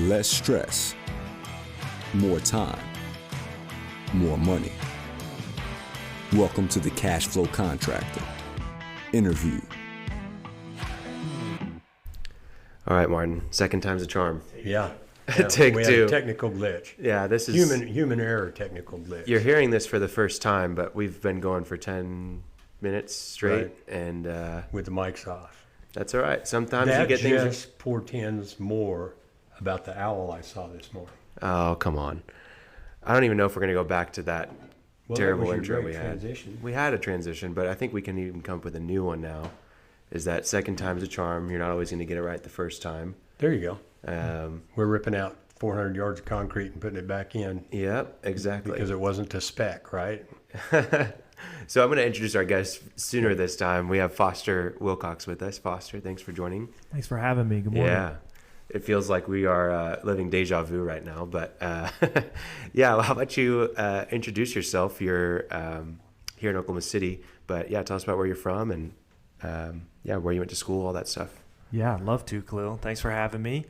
Less stress, more time, more money. Welcome to the Cash Flow Contractor. Interview. All right, Martin. Second time's a charm. Yeah. Take we two. had a technical glitch. Yeah, this is Human error technical glitch. You're hearing this for the first time, but we've been going for 10 minutes straight, Right. and with the mics off. that's all right. Sometimes That you get things. just portends more about the owl I saw this morning. Oh, come on! I don't even know if we're gonna go back to that terrible that was intro your we great had. transition. We had a transition, but I think we can even come up with a new one now. Is that second time's a charm? You're not always gonna get it right the first time. There you go. Um, We're ripping out 400 yards of concrete and putting it back in yep, exactly. because it wasn't to spec, right? So I'm going to introduce our guest sooner this time. We have Foster Wilcox with us. Foster, thanks for joining. Thanks for having me. Good morning. Yeah, it feels like we are living deja vu right now. But yeah, well, how about you introduce yourself? You're here in Oklahoma City, but yeah, tell us about where you're from and yeah, where you went to school, all that stuff. Yeah, I'd love to, Khalil. Thanks for having me.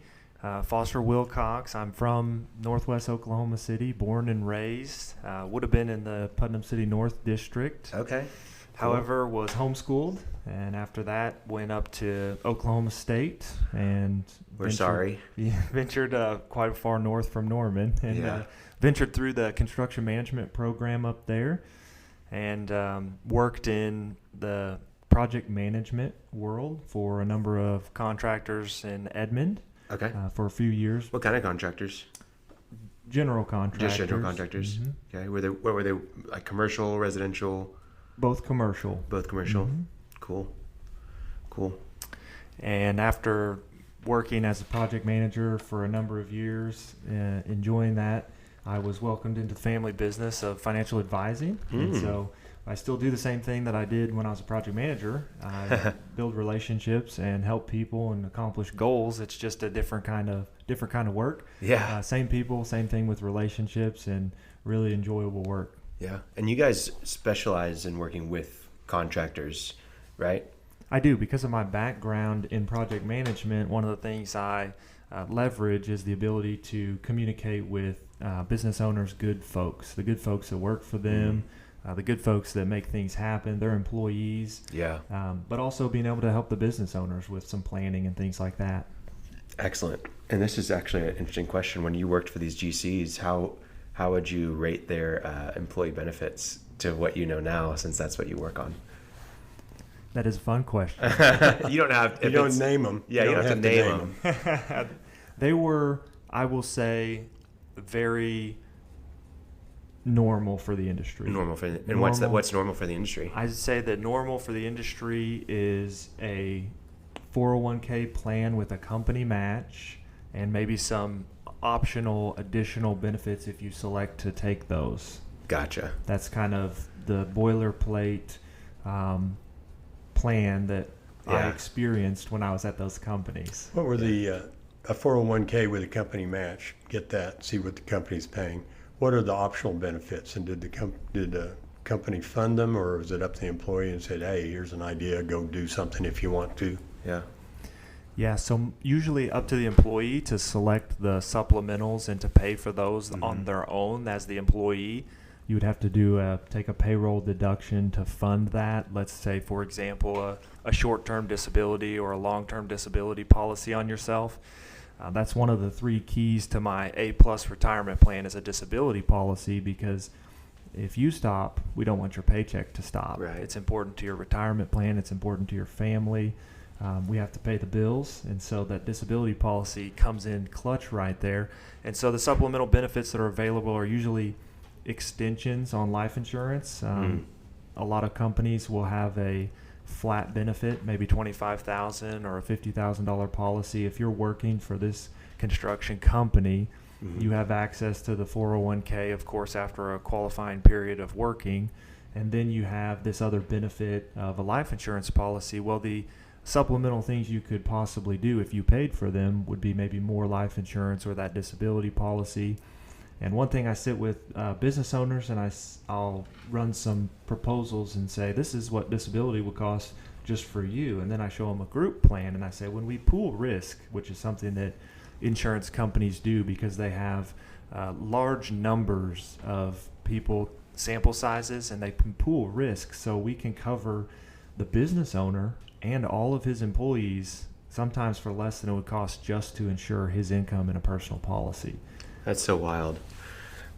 Foster Wilcox. I'm from Northwest Oklahoma City, born and raised. Would have been in the Putnam City North District. Okay. However, was homeschooled, and after that went up to Oklahoma State and We're sorry. ventured quite far north from Norman and Yeah. ventured through the construction management program up there and worked in the project management world for a number of contractors in Edmond. Okay. For a few years. What kind of contractors? General contractors. Just general contractors. Mhm. Okay. What were they like? Commercial, residential? Both commercial. Both commercial. Mhm. Cool. And after working as a project manager for a number of years, enjoying that, I was welcomed into the family business of financial advising. And so I still do the same thing that I did when I was a project manager. I build relationships and help people and accomplish goals. It's just a different kind of work. Yeah. Same people, same thing with relationships, and really enjoyable work. Yeah. And you guys specialize in working with contractors, right? I do. Because of my background in project management, one of the things I leverage is the ability to communicate with business owners, the good folks that work for them, the good folks that make things happen, their employees. Yeah. But also being able to help the business owners with some planning and things like that. Excellent. And this is actually an interesting question. When you worked for these GCs, how would you rate their employee benefits to what you know now, since that's what you work on? That is a fun question. You don't have. You don't name them. Yeah, you don't have to name them. They were, I will say, very normal for the industry. And what's normal for the industry? I'd say that normal for the industry is a 401k plan with a company match and maybe some optional additional benefits if you select to take those. Gotcha. That's kind of the boilerplate plan that I experienced when I was at those companies. What were the a 401k with a company match? Get that. See what the company's paying. What are the optional benefits? And did the company fund them, or was it up to the employee and said, "Hey, here's an idea. Go do something if you want to"? Yeah. Yeah, so usually up to the employee to select the supplementals and to pay for those on their own as the employee. You would have to take a payroll deduction to fund that. Let's say, for example, a short-term disability or a long-term disability policy on yourself. That's one of the 3 keys to my A-plus retirement plan is a disability policy, because if you stop, we don't want your paycheck to stop. Right. It's important to your retirement plan. It's important to your family. We have to pay the bills, and so that disability policy comes in clutch right there. And so the supplemental benefits that are available are usually extensions on life insurance. A lot of companies will have a flat benefit, maybe $25,000 or a $50,000 policy. If you're working for this construction company, you have access to the 401k, of course, after a qualifying period of working, and then you have this other benefit of a life insurance policy. Well, the supplemental things you could possibly do if you paid for them would be maybe more life insurance or that disability policy. And one thing I sit with business owners, and I'll run some proposals and say, this is what disability would cost just for you. And then I show them a group plan, and I say, when we pool risk, which is something that insurance companies do, because they have large numbers of people, sample sizes, and they can pool risk. So we can cover the business owner and all of his employees, sometimes for less than it would cost just to insure his income in a personal policy. That's so wild,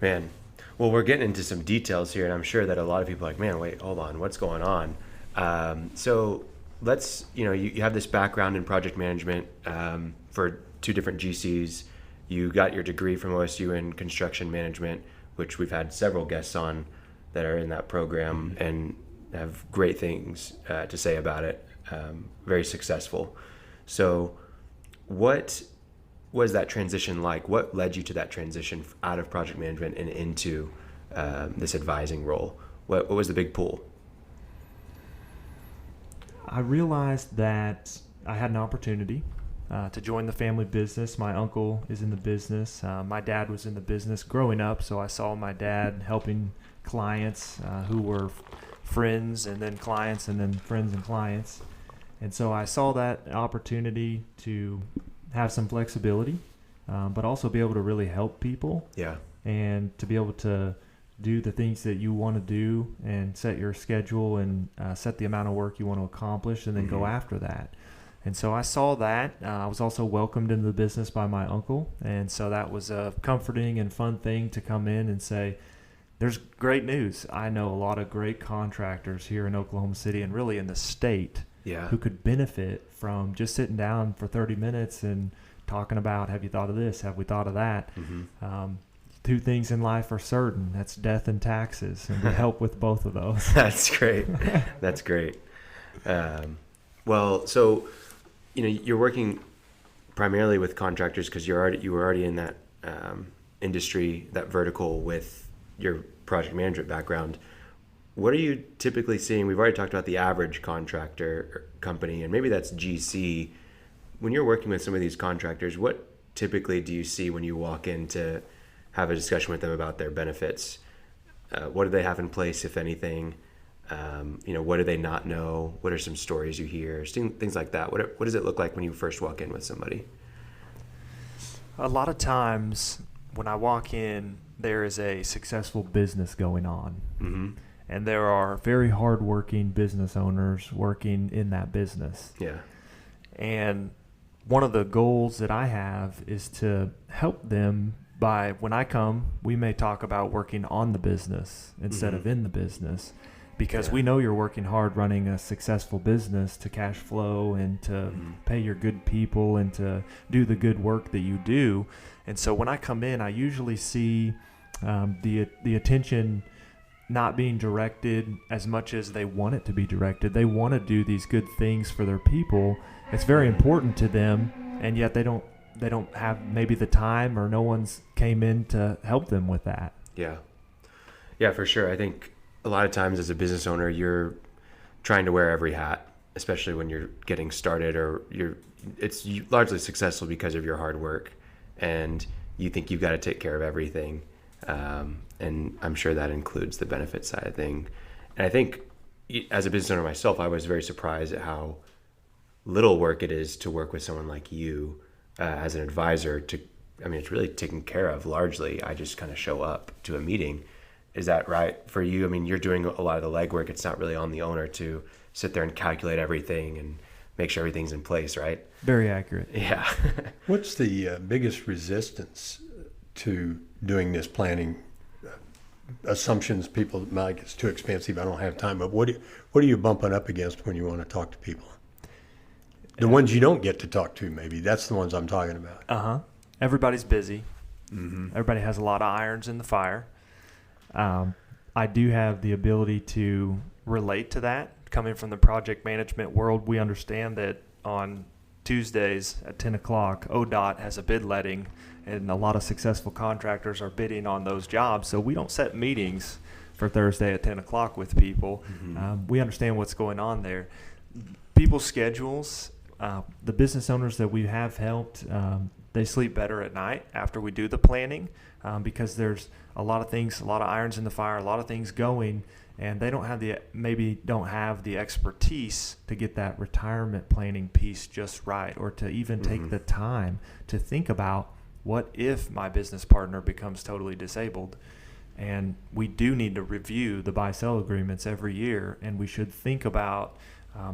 man. Well, we're getting into some details here, and I'm sure that a lot of people are like, man, wait, hold on, what's going on? So let's, you have this background in project management for 2 different GCs. You got your degree from OSU in construction management, which we've had several guests on that are in that program and have great things to say about it. Very successful. So what was that transition like? What led you to that transition out of project management and into this advising role? What was the big pull? I realized that I had an opportunity to join the family business. My uncle is in the business. My dad was in the business growing up, so I saw my dad helping clients who were friends, and then clients, and then friends and clients. And so I saw that opportunity to have some flexibility, but also be able to really help people. Yeah. And to be able to do the things that you want to do and set your schedule and set the amount of work you want to accomplish, and then go after that. And so I saw that. I was also welcomed into the business by my uncle. And so that was a comforting and fun thing to come in and say, there's great news. I know a lot of great contractors here in Oklahoma City and really in the state who could benefit from just sitting down for 30 minutes and talking about, have you thought of this? Have we thought of that? 2 things in life are certain. That's death and taxes. And we help with both of those. That's great. That's great. Well, so, you're working primarily with contractors because you were already in that industry, that vertical with your project management background. What are you typically seeing? We've already talked about the average contractor company, and maybe that's GC. When you're working with some of these contractors, what typically do you see when you walk in to have a discussion with them about their benefits? What do they have in place, if anything? What do they not know? What are some stories you hear? Things like that. What does it look like when you first walk in with somebody? A lot of times when I walk in, there is a successful business going on. Mm-hmm. And there are very hardworking business owners working in that business. Yeah. And one of the goals that I have is to help them by, when I come, we may talk about working on the business instead of in the business, because we know you're working hard running a successful business to cash flow and to pay your good people and to do the good work that you do. And so when I come in, I usually see the attention not being directed as much as they want it to be directed. They want to do these good things for their people. It's very important to them, and yet they don't have maybe the time, or no one's came in to help them with that. Yeah, for sure. I think a lot of times as a business owner, you're trying to wear every hat, especially when you're getting started, or it's largely successful because of your hard work, and you think you've got to take care of everything. And I'm sure that includes the benefit side of thing. And I think as a business owner myself, I was very surprised at how little work it is to work with someone like you as an advisor. It's really taken care of largely. I just kind of show up to a meeting. Is that right for you? I mean, you're doing a lot of the legwork. It's not really on the owner to sit there and calculate everything and make sure everything's in place, right? Very accurate. Yeah. What's the biggest resistance to doing this planning? Assumptions, people might, it's too expensive, I don't have time. But what are you bumping up against when you want to talk to people? The ones you don't get to talk to, maybe. That's the ones I'm talking about. Everybody's busy. Everybody has a lot of irons in the fire. I do have the ability to relate to that. Coming from the project management world, we understand that on Tuesdays at 10 o'clock, ODOT has a bid letting, and a lot of successful contractors are bidding on those jobs. So we don't set meetings for Thursday at 10 o'clock with people. We understand what's going on there. People's schedules, the business owners that we have helped, They sleep better at night after we do the planning, because there's a lot of things, a lot of irons in the fire, a lot of things going, and they don't have the expertise to get that retirement planning piece just right, or to even take the time to think about, what if my business partner becomes totally disabled? And we do need to review the buy-sell agreements every year, and we should think about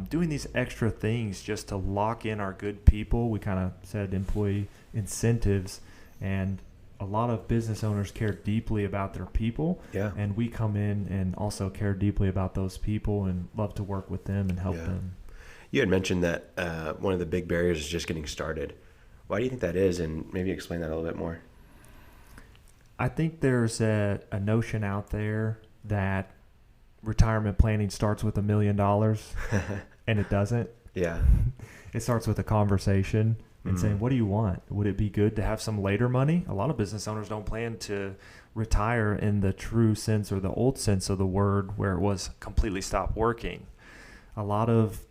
doing these extra things just to lock in our good people. We kind of said employee incentives, and a lot of business owners care deeply about their people. Yeah. And we come in and also care deeply about those people and love to work with them and help them. You had mentioned that one of the big barriers is just getting started. Why do you think that is? And maybe explain that a little bit more. I think there's a notion out there that retirement planning starts with $1 million, and it doesn't. Yeah. It starts with a conversation and saying, what do you want? Would it be good to have some later money? A lot of business owners don't plan to retire in the true sense or the old sense of the word, where it was completely stop working. A lot of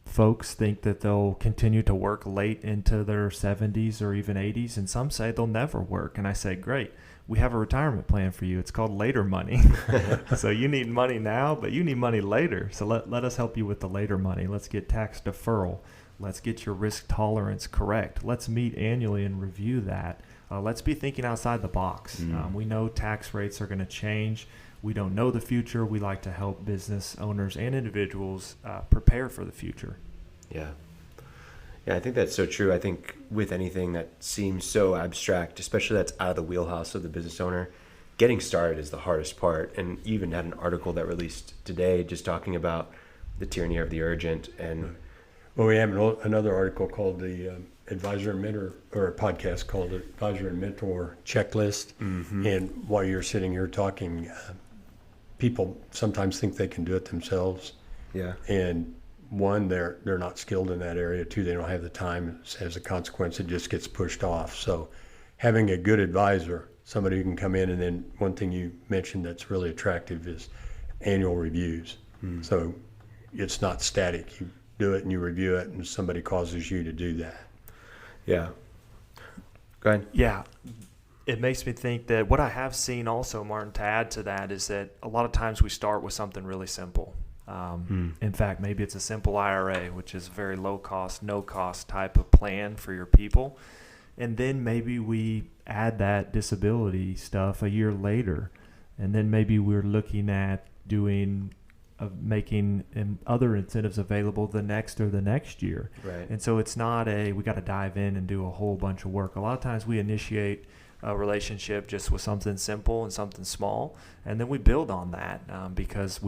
folks think that they'll continue to work late into their 70s or even 80s, and some say they'll never work. And I say, great, we have a retirement plan for you. It's called later money. So you need money now, but you need money later. So let us help you with the later money. Let's get tax deferral. Let's get your risk tolerance correct. Let's meet annually and review that. Let's be thinking outside the box. We know tax rates are going to change. We don't know the future. We like to help business owners and individuals prepare for the future. Yeah. Yeah, I think that's so true. I think with anything that seems so abstract, especially that's out of the wheelhouse of the business owner, getting started is the hardest part. And you even had an article that released today just talking about the tyranny of the urgent. And well, we have another article called the Advisor and Mentor, or a podcast called Advisor and Mentor Checklist. And while you're sitting here talking, people sometimes think they can do it themselves. yeah. And one, they're not skilled in that area. Two, they don't have the time. As a consequence, it just gets pushed off. So having a good advisor, somebody who can come in, and then one thing you mentioned that's really attractive is annual reviews. So it's not static. You do it and you review it, and somebody causes you to do that. Yeah. Go ahead. Yeah. It makes me think that what I have seen also, Martin, to add to that, is that a lot of times we start with something really simple. In fact, maybe it's a simple IRA, which is a very low cost, no cost type of plan for your people. And then maybe we add that disability stuff a year later. And then maybe we're looking at making other incentives available the next year. Right. And so it's not we got to dive in and do a whole bunch of work. A lot of times we initiate a relationship just with something simple and something small, and then we build on that because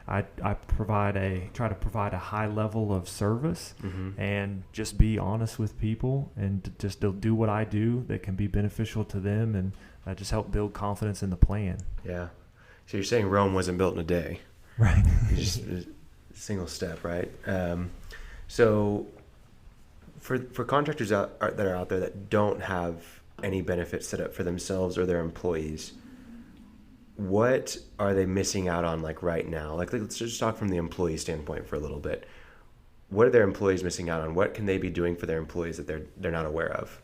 I try to provide a high level of service and just be honest with people, and just do what I do that can be beneficial to them, and just help build confidence in the plan. Yeah. So you're saying Rome wasn't built in a day. Right. Just a single step, right? So for contractors that are out there that don't have any benefits set up for themselves or their employees, what are they missing out on, like right now? Like, let's just talk from the employee standpoint for a little bit. What are their employees missing out on? What can they be doing for their employees that they're not aware of?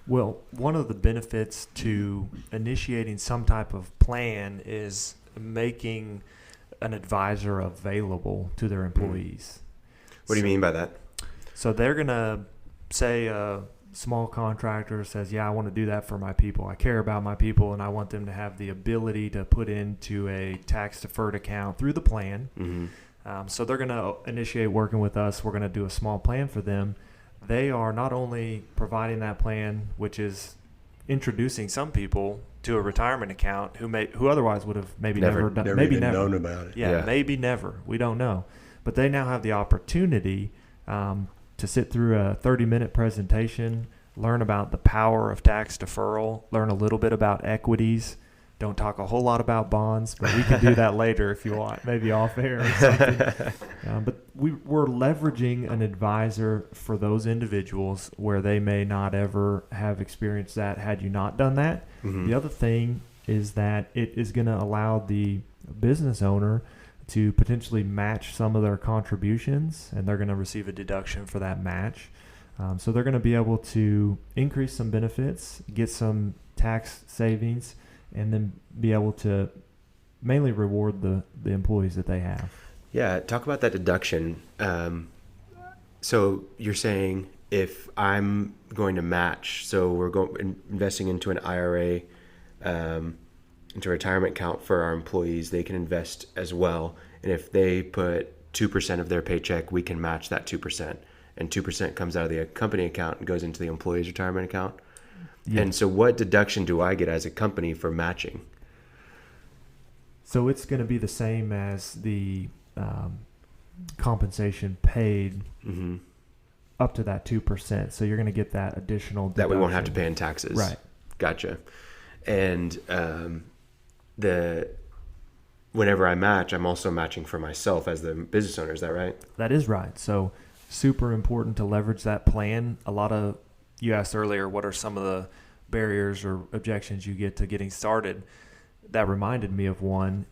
Well, one of the benefits to initiating some type of plan is making an advisor available to their employees. What do you mean by that? So they're going to say a small contractor says, yeah, I want to do that for my people. I care about my people, and I want them to have the ability to put into a tax deferred account through the plan. So they're going to initiate working with us. We're going to do a small plan for them. They are not only providing that plan, which is introducing some people to a retirement account who otherwise would have maybe never known about it. Yeah, maybe never. We don't know. But they now have the opportunity to sit through a 30-minute presentation, learn about the power of tax deferral, learn a little bit about equities. Don't talk a whole lot about bonds, but we can do that later if you want, maybe off air or something. But we're leveraging an advisor for those individuals where they may not ever have experienced that had you not done that. The other thing is that it is going to allow the business owner to potentially match some of their contributions, and they're going to receive a deduction for that match. So they're going to be able to increase some benefits, get some tax savings, and then be able to mainly reward the employees that they have. Yeah, talk about that deduction. So you're saying if I'm going to match, so we're investing into an IRA, into a retirement account for our employees, they can invest as well. And if they put 2% of their paycheck, we can match that 2%. And 2% comes out of the company account and goes into the employee's retirement account. Yeah. And so what deduction do I get as a company for matching? So it's going to be the same as the compensation paid up to that 2%. So you're going to get that additional deduction. That we won't have to pay in taxes. Right. Gotcha. And whenever I match, I'm also matching for myself as the business owner. Is that right? That is right. So super important to leverage that plan. You asked earlier, what are some of the barriers or objections you get to getting started? That reminded me of one,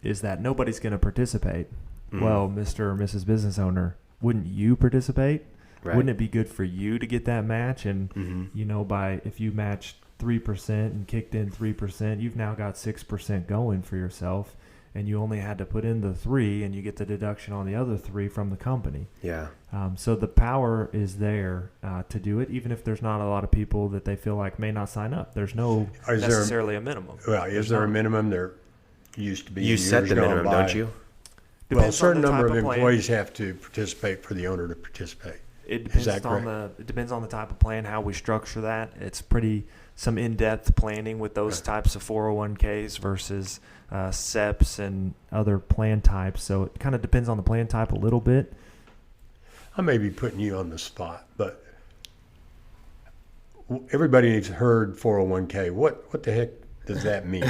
is that nobody's going to participate. Well, Mr. or Mrs. Business Owner, wouldn't you participate? Right. Wouldn't it be good for you to get that match? And, if you matched 3% and kicked in 3%, you've now got 6% going for yourself. And you only had to put in the 3, and you get the deduction on the other 3 from the company. Yeah. So the power is there to do it, even if there's not a lot of people that they feel like may not sign up. There's no necessarily a minimum. Well, is there a minimum? There used to be. You set the minimum, don't you? Well, a certain number of employees have to participate for the owner to participate. It depends on the type of plan, how we structure that. It's some in-depth planning with those types of 401ks versus SEPs and other plan types. So it kind of depends on the plan type a little bit. I may be putting you on the spot, but everybody has heard 401k. What the heck does that mean?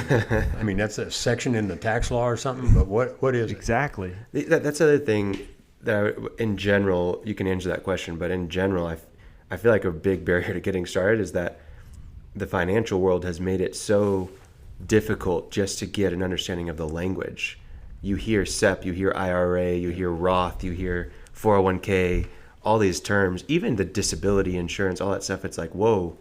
I mean, that's a section in the tax law or something, but what is it? Exactly. That's the other thing that in general, you can answer that question, but in general, I feel like a big barrier to getting started is that the financial world has made it so difficult just to get an understanding of the language. You hear SEP, you hear IRA, you hear Roth, you hear 401k, all these terms, even the disability insurance, all that stuff. It's like, whoa,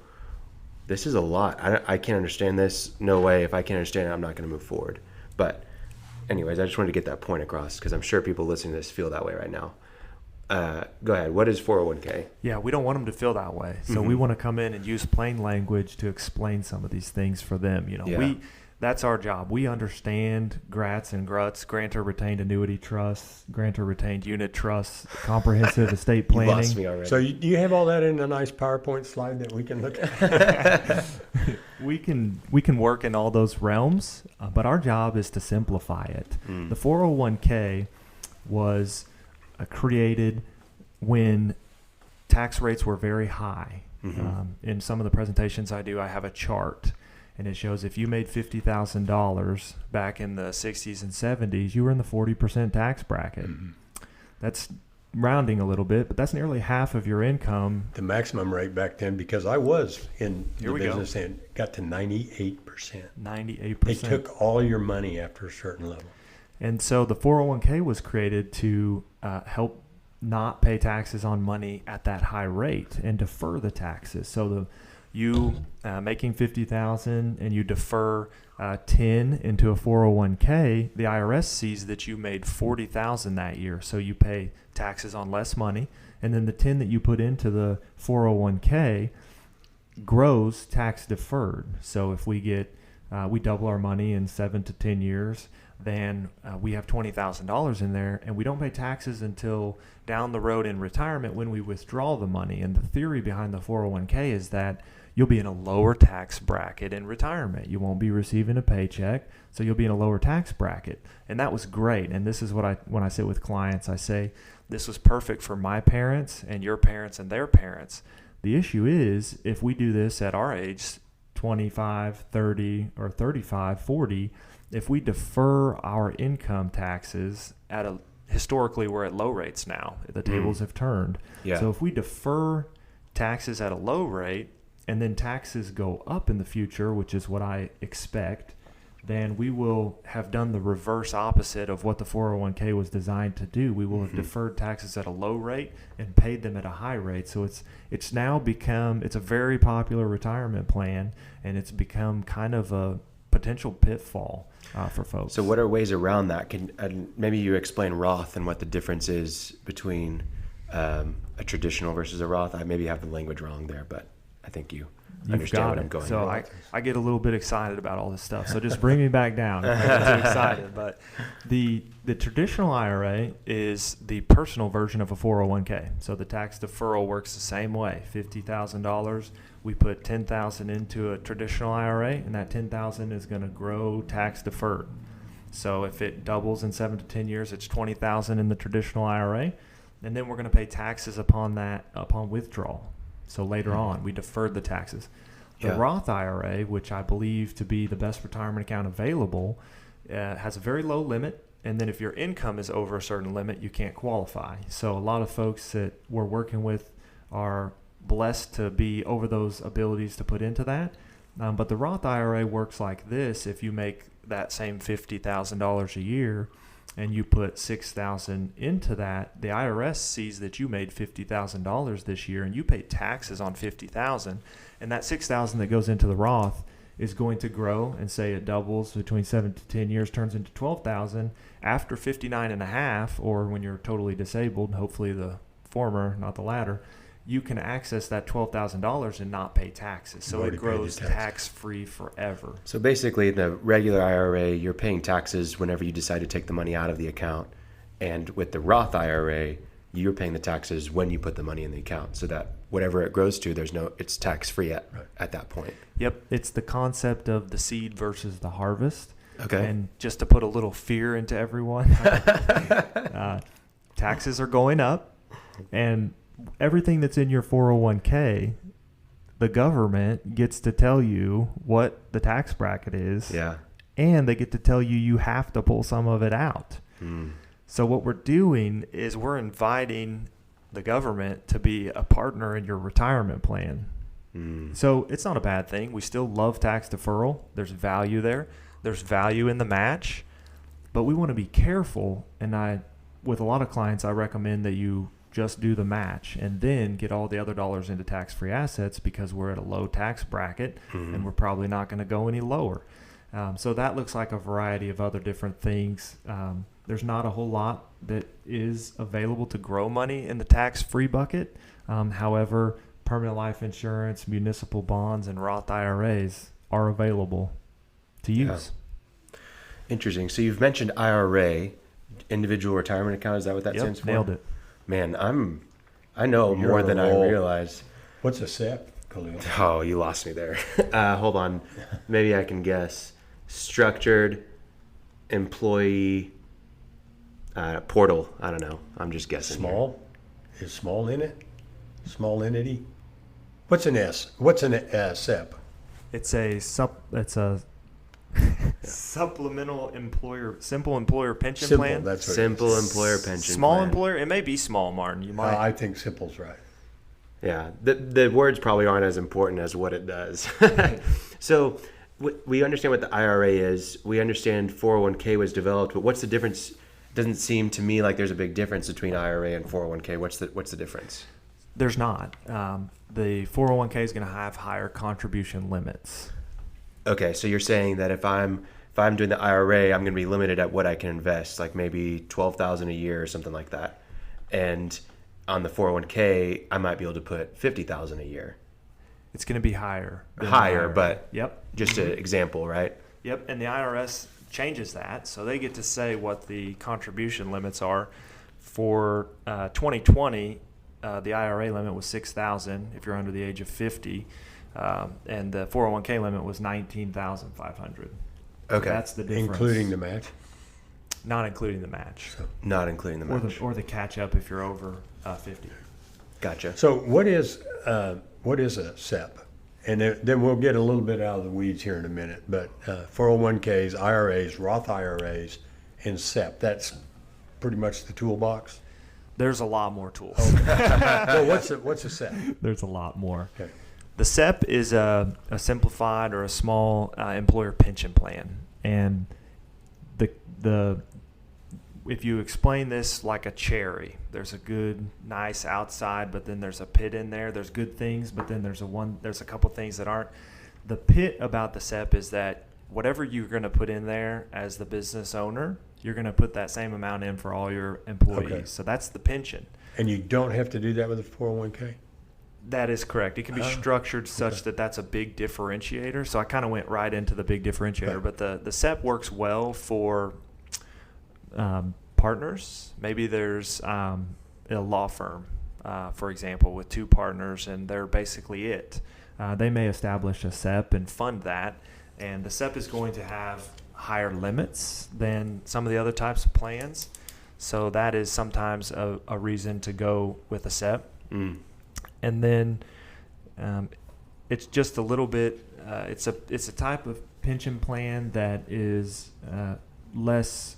this is a lot. I can't understand this. No way. If I can't understand it, I'm not going to move forward. But anyways, I just wanted to get that point across because I'm sure people listening to this feel that way right now. Go ahead. What is 401k? Yeah, we don't want them to feel that way. So we want to come in and use plain language to explain some of these things for them. That's our job. We understand GRATs and GRUTs, grantor retained annuity trusts, grantor retained unit trusts, comprehensive estate planning. You lost me already. So do you have all that in a nice PowerPoint slide that we can look at? We can work in all those realms, but our job is to simplify it. The 401k was created when tax rates were very high. In some of the presentations I do, I have a chart, and it shows if you made $50,000 back in the 60s and 70s, you were in the 40% tax bracket. That's rounding a little bit, but that's nearly half of your income. The maximum rate back then, because I was in the business, and got to 98%. 98%. They took all your money after a certain level. And so the 401k was created to help not pay taxes on money at that high rate and defer the taxes. So you making $50,000 and you defer 10 into a 401k, the IRS sees that you made $40,000 that year, so you pay taxes on less money, and then the 10 that you put into the 401k grows tax deferred. So if we double our money in 7 to 10 years, then we have $20,000 in there, and we don't pay taxes until down the road in retirement when we withdraw the money. And the theory behind the 401k is that you'll be in a lower tax bracket in retirement. You won't be receiving a paycheck, so you'll be in a lower tax bracket. And that was great. And this is what when I sit with clients, I say, this was perfect for my parents and your parents and their parents. The issue is, if we do this at our age, 25, 30, or 35, 40, if we defer our income taxes historically we're at low rates now. The tables have turned. Yeah. So if we defer taxes at a low rate and then taxes go up in the future, which is what I expect, then we will have done the reverse opposite of what the 401k was designed to do. We will have deferred taxes at a low rate and paid them at a high rate. So it's now become, it's a very popular retirement plan, and it's become kind of a potential pitfall for folks. So what are ways around that? Maybe you explain Roth and what the difference is between a traditional versus a Roth. I maybe have the language wrong there, but I think you understand what I'm going. So I get a little bit excited about all this stuff. So just bring me back down if I get too excited. But the traditional IRA is the personal version of a 401k. So the tax deferral works the same way. $50,000. We put $10,000 into a traditional IRA, and that $10,000 is going to grow tax deferred. So if it doubles in 7 to 10 years, it's $20,000 in the traditional IRA, and then we're going to pay taxes upon withdrawal. So later on, we deferred the taxes. The Roth IRA, which I believe to be the best retirement account available, has a very low limit. And then if your income is over a certain limit, you can't qualify. So a lot of folks that we're working with are blessed to be over those abilities to put into that. But the Roth IRA works like this. If you make that same $50,000 a year, and you put $6,000 into that, the IRS sees that you made $50,000 this year, and you pay taxes on $50,000, and that $6,000 that goes into the Roth is going to grow, and say it doubles between 7 to 10 years, turns into $12,000 after 59 and a half, or when you're totally disabled, hopefully the former, not the latter. You can access that $12,000 and not pay taxes. So it grows tax-free forever. So basically, in the regular IRA, you're paying taxes whenever you decide to take the money out of the account. And with the Roth IRA, you're paying the taxes when you put the money in the account, so that whatever it grows to, it's tax-free at that point. Yep. It's the concept of the seed versus the harvest. Okay. And just to put a little fear into everyone, taxes are going up, and everything that's in your 401k, the government gets to tell you what the tax bracket is. Yeah. And they get to tell you have to pull some of it out. So what we're doing is we're inviting the government to be a partner in your retirement plan. So it's not a bad thing. We still love tax deferral. There's value there. There's value in the match. But we want to be careful. And with a lot of clients, I recommend that you just do the match and then get all the other dollars into tax-free assets, because we're at a low tax bracket and we're probably not going to go any lower. So that looks like a variety of other different things. There's not a whole lot that is available to grow money in the tax-free bucket. However, permanent life insurance, municipal bonds, and Roth IRAs are available to use. Yeah. Interesting. So you've mentioned IRA, individual retirement account. Is that what that stands for? Nailed it. Man, I know more than I realize. What's a SEP, Khalil? Oh, you lost me there. Hold on. Maybe I can guess. Structured employee portal. I don't know. I'm just guessing. Small? Here. Is small in it? Small entity? What's an S? What's an SEP? It's a supplemental simple employer pension plan. That's what simple employer pension small plan. Employer. It may be small, Martin. You might. I think simple's right. Yeah, the words probably aren't as important as what it does. So we understand what the IRA is. We understand 401k was developed, but what's the difference? Doesn't seem to me like there's a big difference between IRA and 401k. What's the difference? There's not. The 401k is going to have higher contribution limits. Okay, so you're saying that if I'm doing the IRA, I'm going to be limited at what I can invest, like maybe $12,000 a year or something like that. And on the 401k, I might be able to put $50,000 a year. It's going to be higher. But yep. Just an example, right? Yep, and the IRS changes that, so they get to say what the contribution limits are. For 2020, the IRA limit was $6,000 if you're under the age of 50. And the 401k limit was $19,500. Okay, that's the difference. Including the match? Not including the match. Not including the match. Or the catch up if you're over 50. Gotcha. So what is a SEP? And then we'll get a little bit out of the weeds here in a minute. But 401ks, IRAs, Roth IRAs, and SEP, that's pretty much the toolbox? There's a lot more tools. Well, what's a SEP? There's a lot more. Okay. The SEP is a simplified or a small employer pension plan. And the if you explain this like a cherry, there's a good, nice outside, but then there's a pit in there. There's good things, but then there's a couple things that aren't. The pit about the SEP is that whatever you're going to put in there as the business owner, you're going to put that same amount in for all your employees. Okay. So that's the pension. And you don't have to do that with a 401k? That is correct. It can be structured such that that's a big differentiator. So I kind of went right into the big differentiator. Okay. But the SEP works well for partners. Maybe there's a law firm, for example, with two partners, and they're basically it. They may establish a SEP and fund that, and the SEP is going to have higher limits than some of the other types of plans. So that is sometimes a reason to go with a SEP. And then it's just a little bit, it's a type of pension plan that is less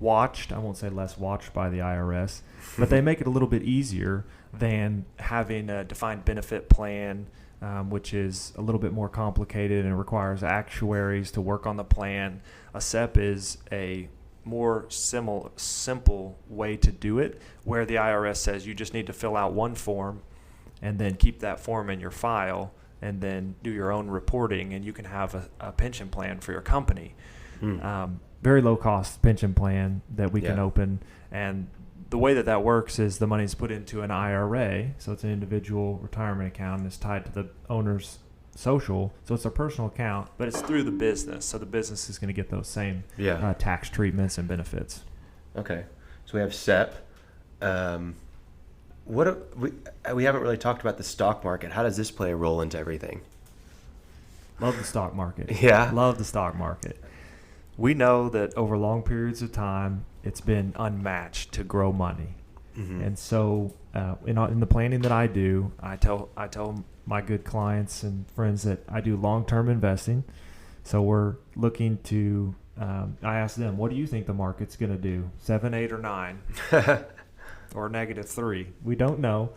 watched. I won't say less watched by the IRS, but they make it a little bit easier than having a defined benefit plan, which is a little bit more complicated and requires actuaries to work on the plan. A SEP is a more simple way to do it, where the IRS says you just need to fill out one form and then keep that form in your file and then do your own reporting, and you can have a pension plan for your company. Very low cost pension plan that we can open, and the way that works is the money is put into an IRA, so it's an individual retirement account, and it's tied to the owner's social, so it's a personal account, but it's through the business, so the business is going to get those same tax treatments and benefits. Okay, so we have SEP. We haven't really talked about the stock market. How does this play a role into everything? Love the stock market. Yeah. Love the stock market. We know that over long periods of time, it's been unmatched to grow money. And so in the planning that I do, I tell my good clients and friends that I do long-term investing. So we're looking to, I ask them, what do you think the market's going to do? 7, 8, or 9? Or -3? We don't know.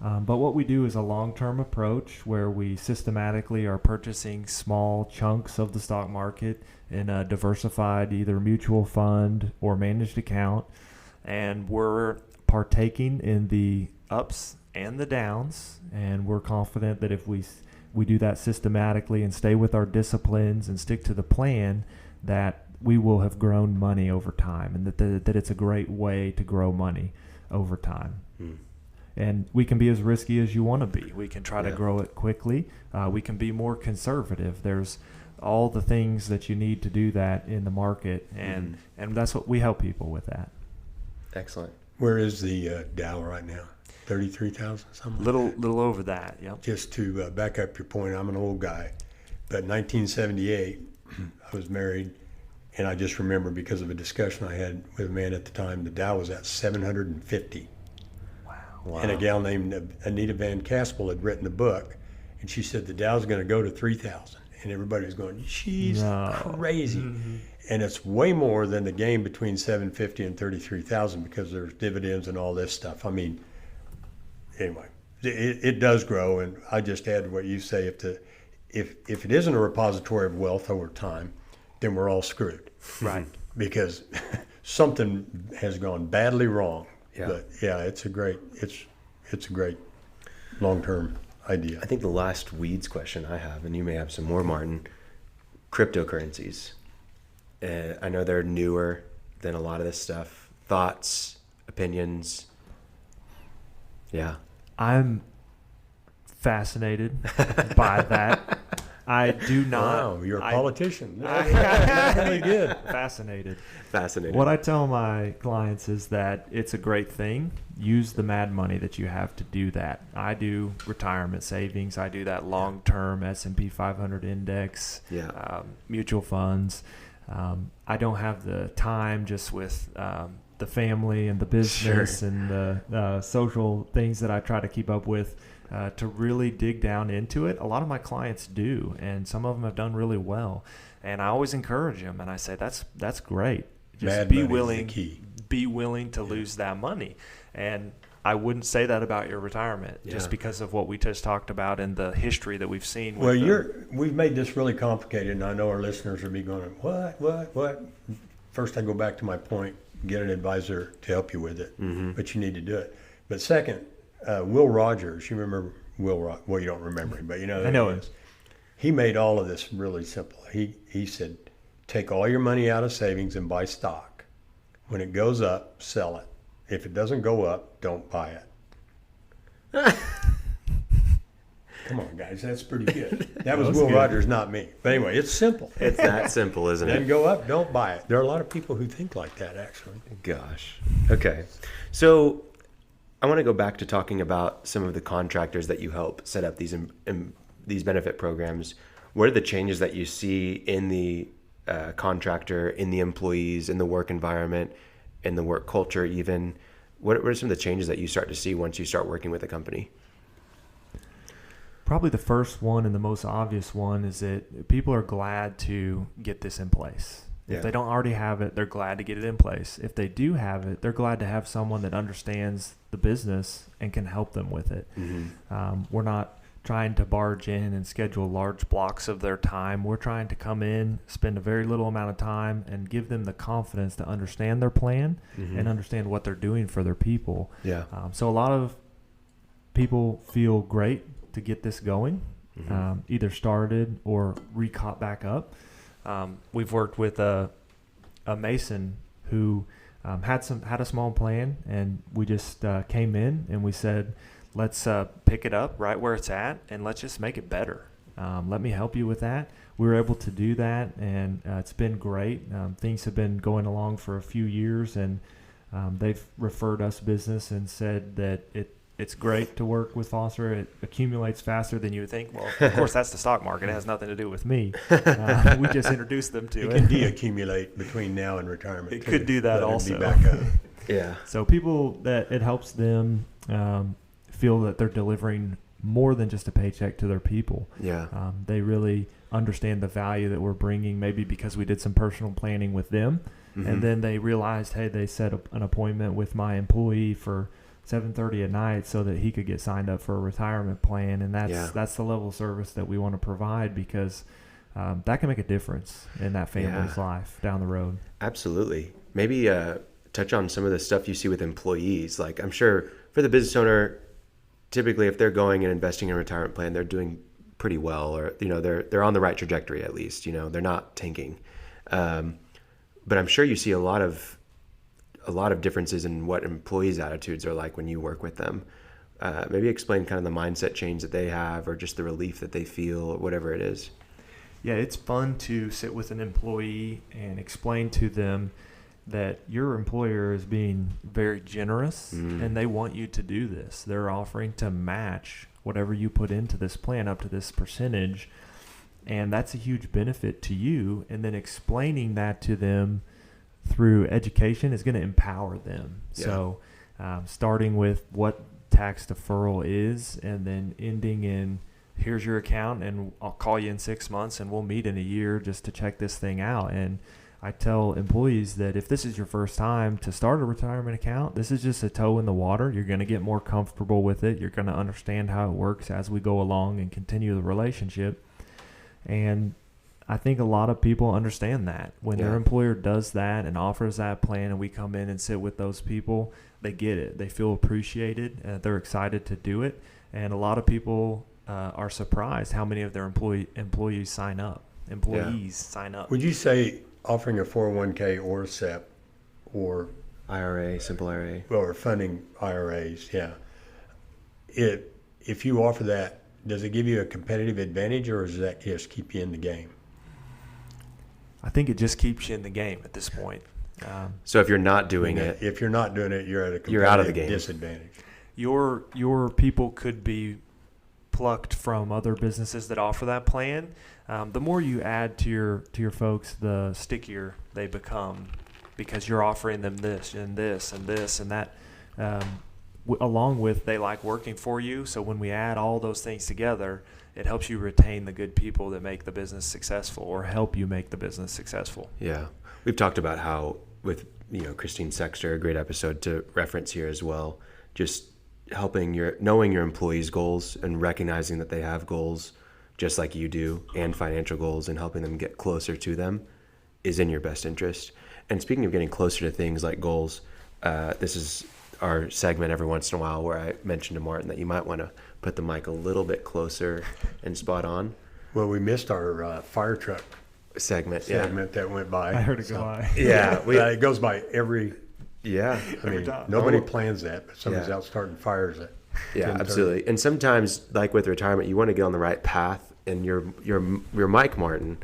But what we do is a long-term approach where we systematically are purchasing small chunks of the stock market in a diversified either mutual fund or managed account. And we're partaking in the ups and the downs. And we're confident that if we do that systematically and stay with our disciplines and stick to the plan, that we will have grown money over time, and that it's a great way to grow money over time. And we can be as risky as you want to be. We can try to grow it quickly. We can be more conservative. There's all the things that you need to do that in the market, and that's what we help people with that. Excellent. Where is the Dow right now? 33,000 something? Little over that, yep. Just to back up your point, I'm an old guy, but 1978, I was married, and I just remember because of a discussion I had with a man at the time, the Dow was at 750. Wow. And a gal named Anita Van Caspel had written a book, and she said the Dow's going to go to 3,000. And everybody was going, she's crazy. And it's way more than the game between 750 and 33,000 because there's dividends and all this stuff. I mean, anyway, it does grow. And I just add to what you say, if it isn't a repository of wealth over time, then we're all screwed. Right. Because something has gone badly wrong. Yeah. But yeah, it's a great long-term idea. I think the last weeds question I have, and you may have some more, Martin, cryptocurrencies. I know they're newer than a lot of this stuff. Thoughts, opinions? Yeah. I'm fascinated by that. I do not. Wow, you're a politician. That's really good. Fascinated. Fascinating. What I tell my clients is that it's a great thing. Use the mad money that you have to do that. I do retirement savings. I do that long-term S&P 500 index, mutual funds. I don't have the time just with the family and the business and the social things that I try to keep up with to really dig down into it. A lot of my clients do, and some of them have done really well. And I always encourage them, and I say, that's great. Just be willing to lose that money. And I wouldn't say that about your retirement Yeah. just because of what we just talked about and the history that we've seen. Well, with we've made this really complicated, and I know our listeners will be going, what? First, I go back to my point, get an advisor to help you with it, but you need to do it. But second, Will Rogers, you remember Will Rogers? Well, you don't remember him, but you know. I know him. He made all of this really simple. He said, take all your money out of savings and buy stock. When it goes up, sell it. If it doesn't go up, don't buy it. Come on, guys, that's pretty good. That was Will Rogers, not me. But anyway, it's simple. It's that simple, isn't Doesn't it? go up, don't buy it. There are a lot of people who think like that, actually. Gosh. Okay. So I want to go back to talking about some of the contractors that you help set up these benefit programs. What are the changes that you see in the contractor, in the employees, in the work environment, in the work culture even? What are some of the changes that you start to see once you start working with a company? Probably the first one and the most obvious one is that people are glad to get this in place. If they don't already have it, they're glad to get it in place. If they do have it, they're glad to have someone that understands the business and can help them with it. We're not trying to barge in and schedule large blocks of their time. We're trying to come in, spend a very little amount of time, and give them the confidence to understand their plan and understand what they're doing for their people. Yeah. So a lot of people feel great to get this going, either started or recaught back up. We've worked with a mason who had a small plan, and we just came in and we said, let's pick it up right where it's at and let's just make it better. Let me help you with that. We were able to do that, and it's been great. Things have been going along for a few years, and they've referred us business and said that it's great to work with Foster. It accumulates faster than you would think. Well, of course, that's the stock market. It has nothing to do with me. We just introduced them to it. It can deaccumulate between now and retirement. It could do that also. Be back up. Yeah. So people, that it helps them feel that they're delivering more than just a paycheck to their people. Yeah. They really understand the value that we're bringing, maybe because we did some personal planning with them. And then they realized, hey, they set an appointment with my employee for 7:30 at night so that he could get signed up for a retirement plan. And that's the level of service that we want to provide, because that can make a difference in that family's life down the road. Absolutely. Maybe touch on some of the stuff you see with employees. Like, I'm sure for the business owner, typically if they're going and investing in a retirement plan, they're doing pretty well, or they're on the right trajectory at least. They're not tanking. But I'm sure you see a lot of differences in what employees' attitudes are like when you work with them. Maybe explain kind of the mindset change that they have, or just the relief that they feel, or whatever it is. Yeah, it's fun to sit with an employee and explain to them that your employer is being very generous and they want you to do this. They're offering to match whatever you put into this plan up to this percentage, and that's a huge benefit to you. And then explaining that to them through education is going to empower them. Yeah. So starting with what tax deferral is, and then ending in, here's your account and I'll call you in 6 months and we'll meet in a year just to check this thing out. And I tell employees that if this is your first time to start a retirement account, this is just a toe in the water. You're going to get more comfortable with it. You're going to understand how it works as we go along and continue the relationship. And I think a lot of people understand that when their employer does that and offers that plan, and we come in and sit with those people, they get it. They feel appreciated. They're excited to do it. And a lot of people are surprised how many of their employees sign up. Sign up. Would you say offering a 401k or a SEP or IRA, simple IRA, or funding IRAs, if you offer that, does it give you a competitive advantage, or does that just keep you in the game? I think it just keeps you in the game at this point. So if you're not doing it, you're at a you're out of the game. Disadvantage. Your people could be plucked from other businesses that offer that plan. The more you add to your folks, the stickier they become, because you're offering them this and this and this and that, along with they like working for you. So when we add all those things together, it helps you retain the good people that make the business successful, or help you make the business successful. Yeah. We've talked about how with Christine Sexter, a great episode to reference here as well, just knowing your employees' goals and recognizing that they have goals just like you do, and financial goals, and helping them get closer to them is in your best interest. And speaking of getting closer to things like goals, this is our segment every once in a while where I mentioned to Martin that you might want to put the mic a little bit closer and spot on. Well, we missed our fire truck segment that went by. I heard it go by. Yeah. It goes by every. Yeah. I mean, time. nobody plans that, but somebody's out starting fires at. Yeah, 10:30. absolutely. And sometimes, like with retirement, you want to get on the right path, and your mic, Martin,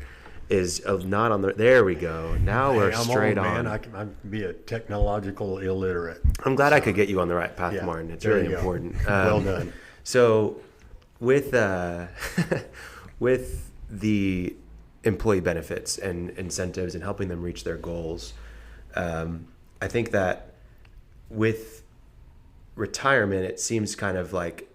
is not on the. There we go. Now we're straight on. Man, I can be a technological illiterate. I'm glad I could get you on the right path, Yeah, Martin. It's there really you go. important. Well done. So, with with the employee benefits and incentives and helping them reach their goals, I think that with retirement, it seems kind of like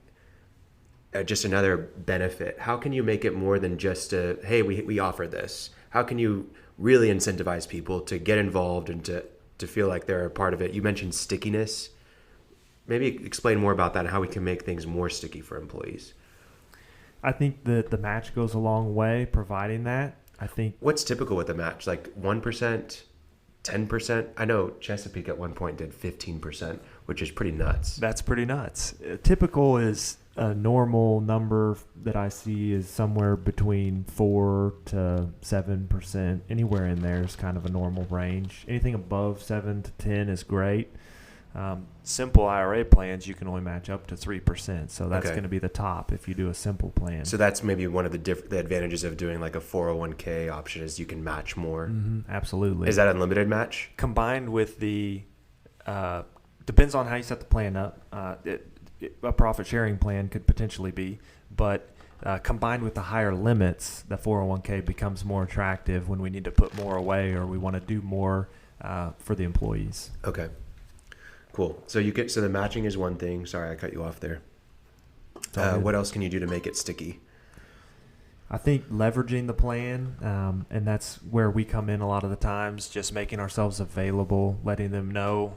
just another benefit. How can you make it more than just hey, we offer this? How can you really incentivize people to get involved and to feel like they're a part of it? You mentioned stickiness. Maybe explain more about that and how we can make things more sticky for employees. I think that the match goes a long way providing that. I think What's typical with a match? Like 1%, 10%? I know Chesapeake at one point did 15%, which is pretty nuts. that's pretty nuts. Typical is a normal number that I see is somewhere between 4 to 7%. Anywhere in there is kind of a normal range. Anything above 7 to 10 is great. Simple IRA plans, you can only match up to 3%. So that's Okay. going to be the top if you do a simple plan. So that's maybe one of the advantages of doing like a 401k option is you can match more. Absolutely. Is that unlimited match? Combined with the depends on how you set the plan up. A profit sharing plan could potentially be, but combined with the higher limits, the 401k becomes more attractive when we need to put more away or we want to do more for the employees. Okay. Cool. So the matching is one thing. Sorry, I cut you off there. What else can you do to make it sticky? I think leveraging the plan, and that's where we come in a lot of the times, just making ourselves available, letting them know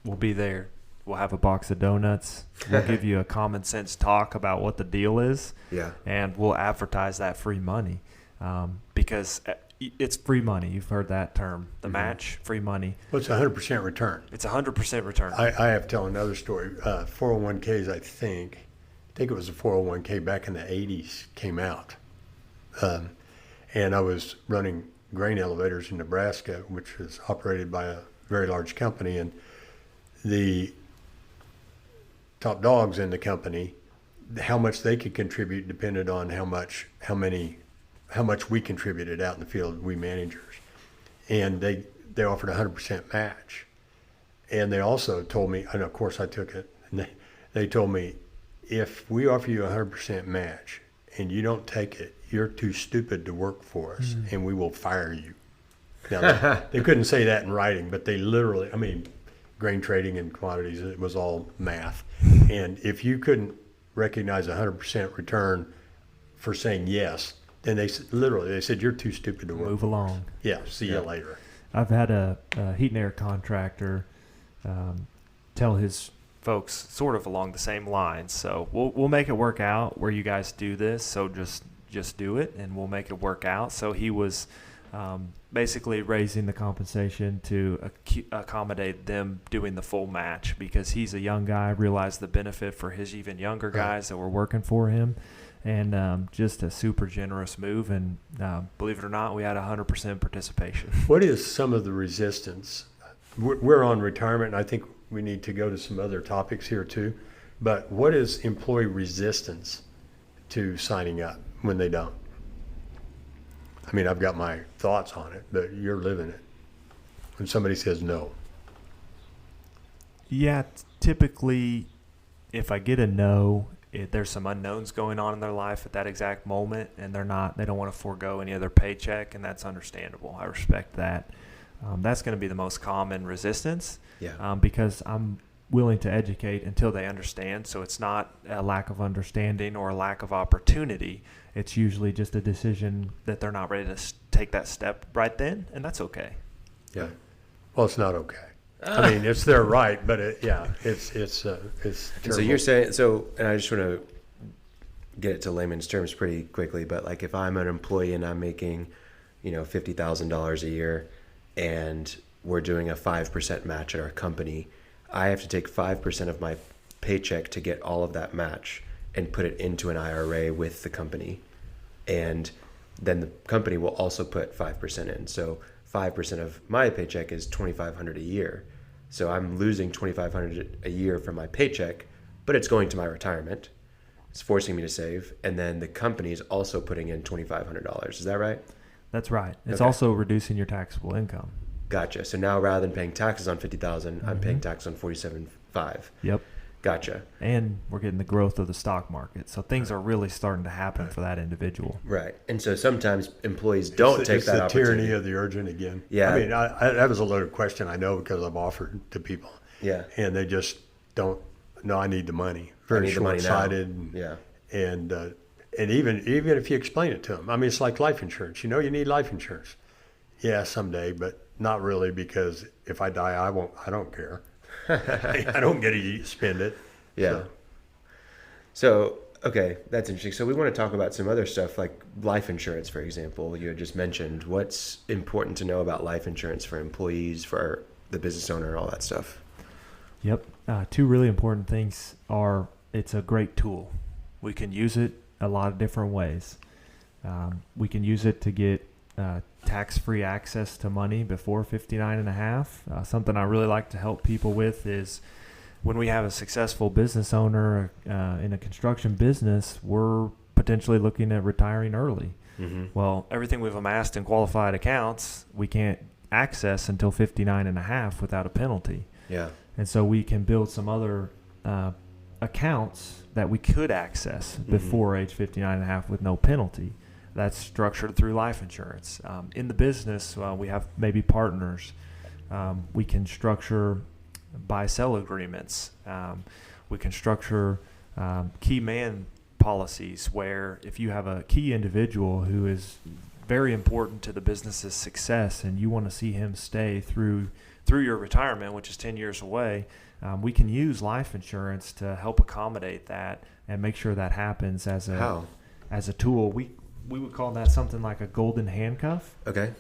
we'll be there. We'll have a box of donuts. We'll give you a common sense talk about what the deal is. Yeah. And we'll advertise that free money because it's free money. You've heard that term. The match, free money. Well, it's 100% return. It's 100% return. I have to tell another story. 401ks, I think it was a 401k back in the 80s came out. And I was running grain elevators in Nebraska, which was operated by a very large company. And the top dogs in the company, how much they could contribute depended on how much we contributed out in the field, we managers. And they offered 100% match. And they also told me, and of course I took it, and they told me, if we offer you 100% match and you don't take it, you're too stupid to work for us and we will fire you. Now, they couldn't say that in writing, but they literally, grain trading and commodities, it was all math. And if you couldn't recognize 100% return for saying yes, then they said, you're too stupid to work. Move along. Yeah, see you later. I've had a heat and air contractor tell his folks sort of along the same lines. So we'll make it work out where you guys do this. So just do it, and we'll make it work out. So he was basically raising the compensation to accommodate them doing the full match because he's a young guy, realized the benefit for his even younger guys that were working for him. And just a super generous move. And believe it or not, we had 100% participation. What is some of the resistance? We're on retirement, and I think we need to go to some other topics here too. But what is employee resistance to signing up when they don't? I've got my thoughts on it, but you're living it. When somebody says no. Yeah, typically, if I get a no, there's some unknowns going on in their life at that exact moment, and they don't want to forego any other paycheck, and that's understandable. I respect that. That's going to be the most common resistance. Yeah. Because I'm willing to educate until they understand. So it's not a lack of understanding or a lack of opportunity. It's usually just a decision that they're not ready to take that step right then, and that's okay. Yeah. Well, it's not okay. I mean, it's their right, but it's terrible. And so you're saying, and I just want to get it to layman's terms pretty quickly, but like if I'm an employee and I'm making, $50,000 a year and we're doing a 5% match at our company, I have to take 5% of my paycheck to get all of that match and put it into an IRA with the company. And then the company will also put 5% in. So 5% of my paycheck is $2,500 a year. So I'm losing $2,500 a year from my paycheck, but it's going to my retirement. It's forcing me to save. And then the company is also putting in $2,500. Is that right? That's right. It's Okay. also reducing your taxable income. Gotcha. So now rather than paying taxes on $50,000, I'm paying tax on $47,500. Yep. Gotcha. And we're getting the growth of the stock market. So things are really starting to happen for that individual. Right. And so sometimes employees don't take that It's the opportunity. tyranny of the urgent again. Yeah. I mean, that was a loaded question, I know, because I've offered to people. Yeah. And they just don't, no, I need the money. I Very need the money now. short-sighted. Yeah. And even if you explain it to them, I mean, it's like life insurance. You need life insurance. Yeah, someday, but not really, because if I die, I don't care. I don't get to spend it. Yeah. So, okay, that's interesting. So we want to talk about some other stuff like life insurance, for example. You had just mentioned what's important to know about life insurance for employees, for the business owner, all that stuff. Yep. Two really important things are it's a great tool. We can use it a lot of different ways. We can use it to get tax-free access to money before 59 and a half. Something I really like to help people with is when we have a successful business owner in a construction business, we're potentially looking at retiring early. Mm-hmm. Well, everything we've amassed in qualified accounts, we can't access until 59 and a half without a penalty. Yeah. And so we can build some other accounts that we could access before age 59 and a half with no penalty. That's structured through life insurance. In the business, we have maybe partners. We can structure buy-sell agreements. We can structure key man policies where if you have a key individual who is very important to the business's success and you want to see him stay through your retirement, which is 10 years away, we can use life insurance to help accommodate that and make sure that happens as a tool. We would call that something like a golden handcuff. Okay.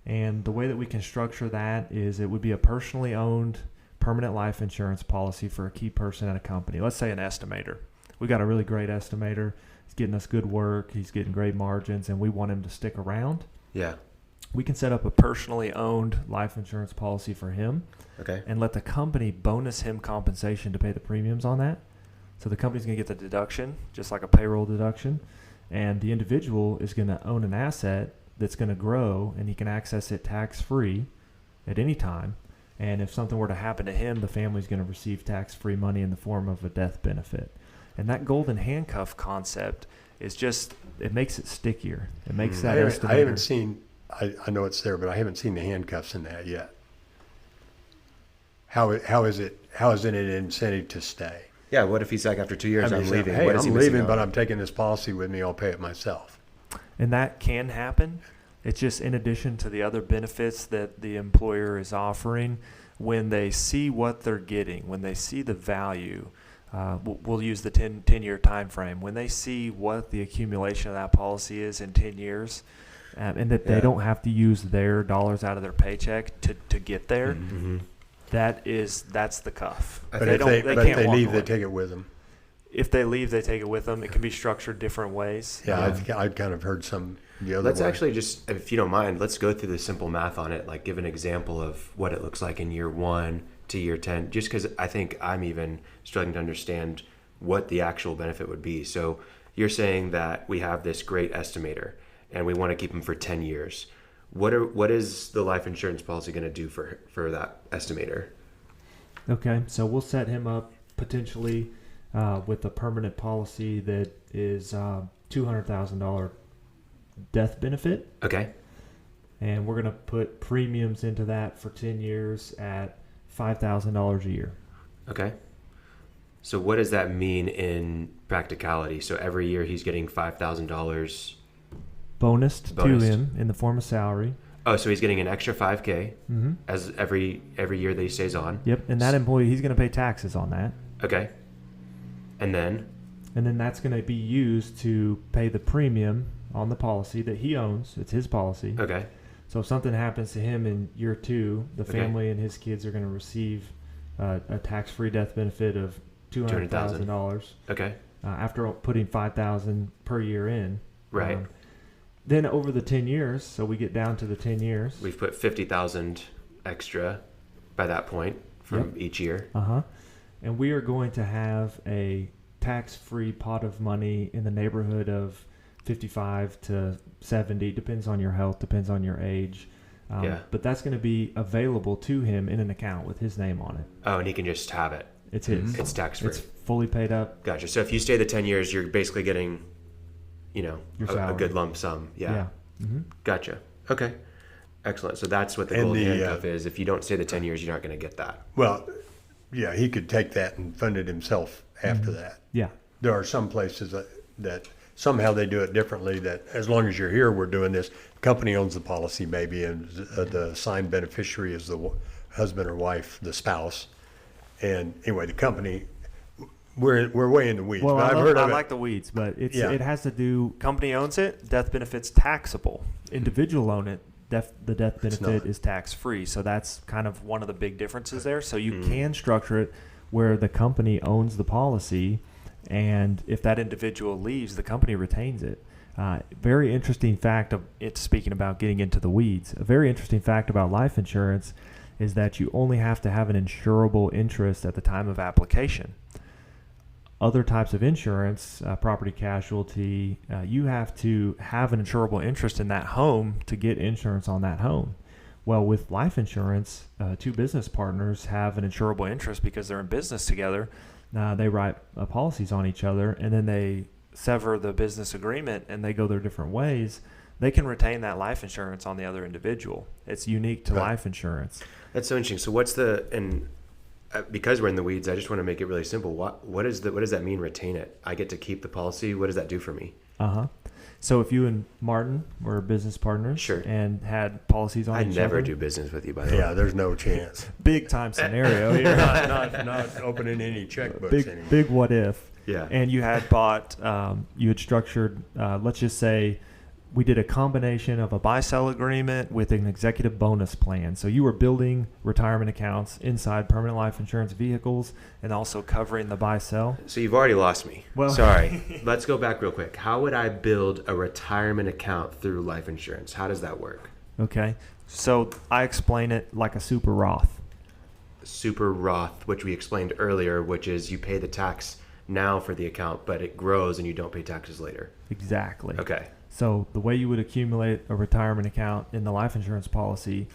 And the way that we can structure that is it would be a personally owned permanent life insurance policy for a key person at a company. Let's say an estimator. We got a really great estimator. He's getting us good work. He's getting great margins, and we want him to stick around. Yeah. We can set up a personally owned life insurance policy for him. Okay. And let the company bonus him compensation to pay the premiums on that. So the company's going to get the deduction, just like a payroll deduction. And the individual is going to own an asset that's going to grow, and he can access it tax-free at any time. And if something were to happen to him, the family's going to receive tax-free money in the form of a death benefit. And that golden handcuff concept is just, it makes it stickier. It makes that estimator. I haven't seen, I know it's there, but I haven't seen the handcuffs in that yet. How is it an incentive to stay? Yeah. What if he's like, after 2 years, I'm leaving? Hey, What is he I'm missing leaving, out but on? I'm taking this policy with me. I'll pay it myself. And that can happen. It's just in addition to the other benefits that the employer is offering, when they see what they're getting, when they see the value, we'll use the 10-year time frame. When they see what the accumulation of that policy is in 10 years, and that they don't have to use their dollars out of their paycheck to get there, Mm-hmm. that's the cuff. But They if don't- they, they but can't if they walk leave, they away. take it with them. If they leave, they take it with them. It can be structured different ways. Yeah, I've kind of heard some the other Let's way. actually just, if you don't mind, let's go through the simple math on it. Like give an example of what it looks like in year 1 to year 10, just because I think I'm even struggling to understand what the actual benefit would be. So you're saying that we have this great estimator and we want to keep him for 10 years. What is the life insurance policy going to do for that estimator? Okay, so we'll set him up potentially with a permanent policy that is $200,000 death benefit. Okay. And we're going to put premiums into that for 10 years at $5,000 a year. Okay. So what does that mean in practicality? So every year he's getting $5,000 Bonused to Bonused. him in the form of salary. Oh, so he's getting an extra $5K Mm-hmm. as every year that he stays on. Yep. And that employee, he's going to pay taxes on that. Okay. And then that's going to be used to pay the premium on the policy that he owns. It's his policy. okay. So if something happens to him in year 2, the Okay. family and his kids are going to receive a tax-free death benefit of $200,000 Okay. after putting $5,000 per year in. Right. Then over the 10 years, so we get down to the 10 years. We've put 50,000 extra by that point from each year. And we are going to have a tax-free pot of money in the neighborhood of 55 to 70, depends on your health, depends on your age. But that's going to be available to him in an account with his name on it. Oh, and he can just have it. It's his. It's tax-free. It's fully paid up. Gotcha. So if you stay the 10 years, you're basically getting, Your a salary. good lump sum. Yeah. Mm-hmm. Gotcha. Okay. Excellent. So that's what the And golden the, handcuff is. If you don't stay the 10 years, you're not going to get that. Well, yeah, he could take that and fund it himself after that. Yeah. There are some places that somehow they do it differently, that as long as you're here, we're doing this. The company owns the policy maybe, and the assigned beneficiary is the husband or wife, the spouse. And anyway, the company, we're way in the weeds. Well, but I I've heard of it. like the weeds, but Yeah. it has to do, company owns it, death benefit's taxable. Individual own it, the death benefit not. is tax-free. So that's kind of one of the big differences there. So you can structure it where the company owns the policy, and if that individual leaves, the company retains it. Very interesting fact of it, speaking about getting into the weeds, a very interesting fact about life insurance is that you only have to have an insurable interest at the time of application. Other types of insurance, property casualty, you have to have an insurable interest in that home to get insurance on that home. Well, with life insurance, 2 business partners have an insurable interest because they're in business together. They write policies on each other, and then they sever the business agreement and they go their different ways. They can retain that life insurance on the other individual. It's unique to life insurance. That's so interesting. So because we're in the weeds, I just want to make it really simple. What does that mean, retain it? I get to keep the policy. What does that do for me? So if you and Martin were business partners Sure. and had policies on I each other. never do business with you, by the way. Yeah, there's no chance. Big time scenario here. not opening any checkbooks anymore. Big what if. Yeah. And you had bought, you had structured, let's just say we did a combination of a buy-sell agreement with an executive bonus plan. So you were building retirement accounts inside permanent life insurance vehicles and also covering the buy-sell. So you've already lost me. Well- Sorry. Let's go back real quick. How would I build a retirement account through life insurance? How does that work? Okay. So I explain it like a super Roth. Super Roth, which we explained earlier, which is you pay the tax now for the account, but it grows and you don't pay taxes later. Exactly. Okay. So the way you would accumulate a retirement account in the life insurance policy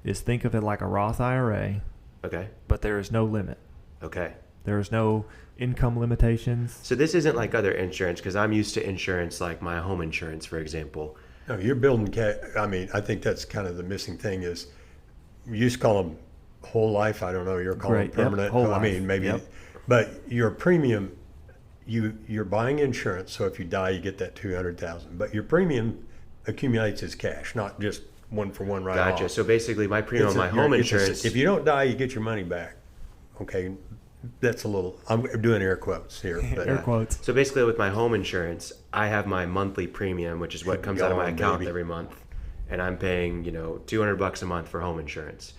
is think of it like a Roth IRA, Okay. but there is no limit. Okay. There is no income limitations. So this isn't like other insurance, because I'm used to insurance like my home insurance, for example. No, you're building I think that's kind of the missing thing is, you used to call them whole life. I don't know. You're calling Great. it permanent. Yep. Whole I mean, life. maybe, Yep. but your premium, you're buying insurance. So if you die, you get that $200,000. But your premium accumulates as cash, not just one for one right off. Gotcha. So basically my premium on my home insurance. If you don't die, you get your money back. Okay, that's a little. I'm doing air quotes here. But, Air quotes. So basically with my home insurance, I have my monthly premium, which is what comes out of my Gone, account baby. every month. And I'm paying, $200 a month for home insurance.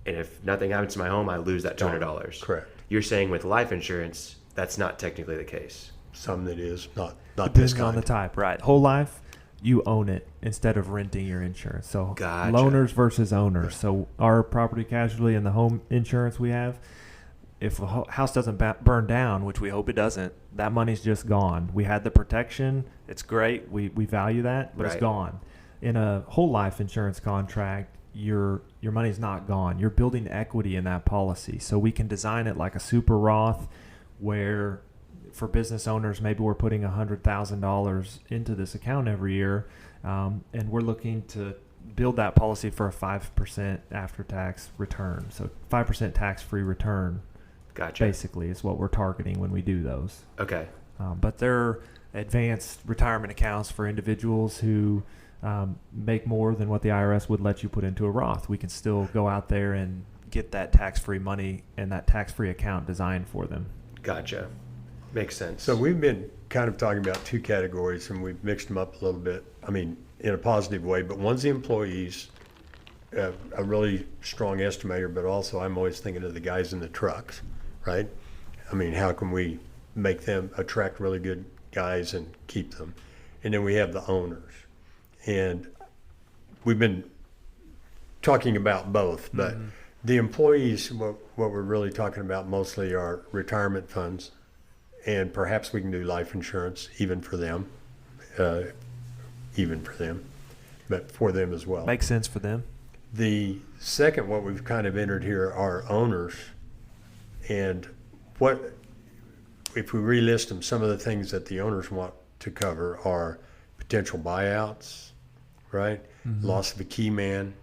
And if nothing happens to my home, I lose that $200. Correct. You're saying with life insurance, that's not technically the case. Some that is not this Depends kind. on the type, right? Whole life, you own it instead of renting your insurance. So Gotcha. loaners versus owners. So our property casualty and the home insurance we have, if a house doesn't burn down, which we hope it doesn't, that money's just gone. We had the protection. It's great. We value that, but Right. it's gone. In a whole life insurance contract, your money's not gone. You're building equity in that policy. So we can design it like a super Roth where for business owners, maybe we're putting $100,000 into this account every year, and we're looking to build that policy for a 5% after-tax return. So 5% tax-free return, Gotcha. basically, is what we're targeting when we do those. Okay. But they're advanced retirement accounts for individuals who make more than what the IRS would let you put into a Roth. We can still go out there and get that tax-free money and that tax-free account designed for them. Gotcha. Makes sense. So we've been kind of talking about two categories, and we've mixed them up a little bit. I mean, in a positive way, but one's the employees, a really strong estimator, but also I'm always thinking of the guys in the trucks, right? I mean, how can we make them attract really good guys and keep them? And then we have the owners. And we've been talking about both, but the employees, what we're really talking about mostly are retirement funds, and perhaps we can do life insurance even for them, but for them as well. Makes sense for them. The second, what we've kind of entered here are owners, and what, if we relist them, some of the things that the owners want to cover are potential buyouts, right? Loss of a key man,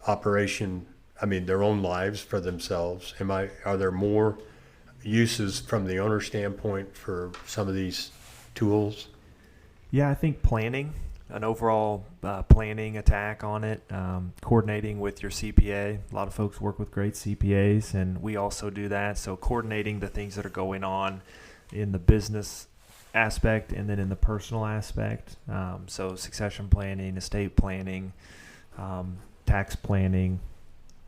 operation, I mean, their own lives for themselves. Are there more uses from the owner standpoint for some of these tools? Yeah, I think planning, an overall planning attack on it, coordinating with your CPA. A lot of folks work with great CPAs, and we also do that. So coordinating the things that are going on in the business aspect and then in the personal aspect. So succession planning, estate planning, tax planning,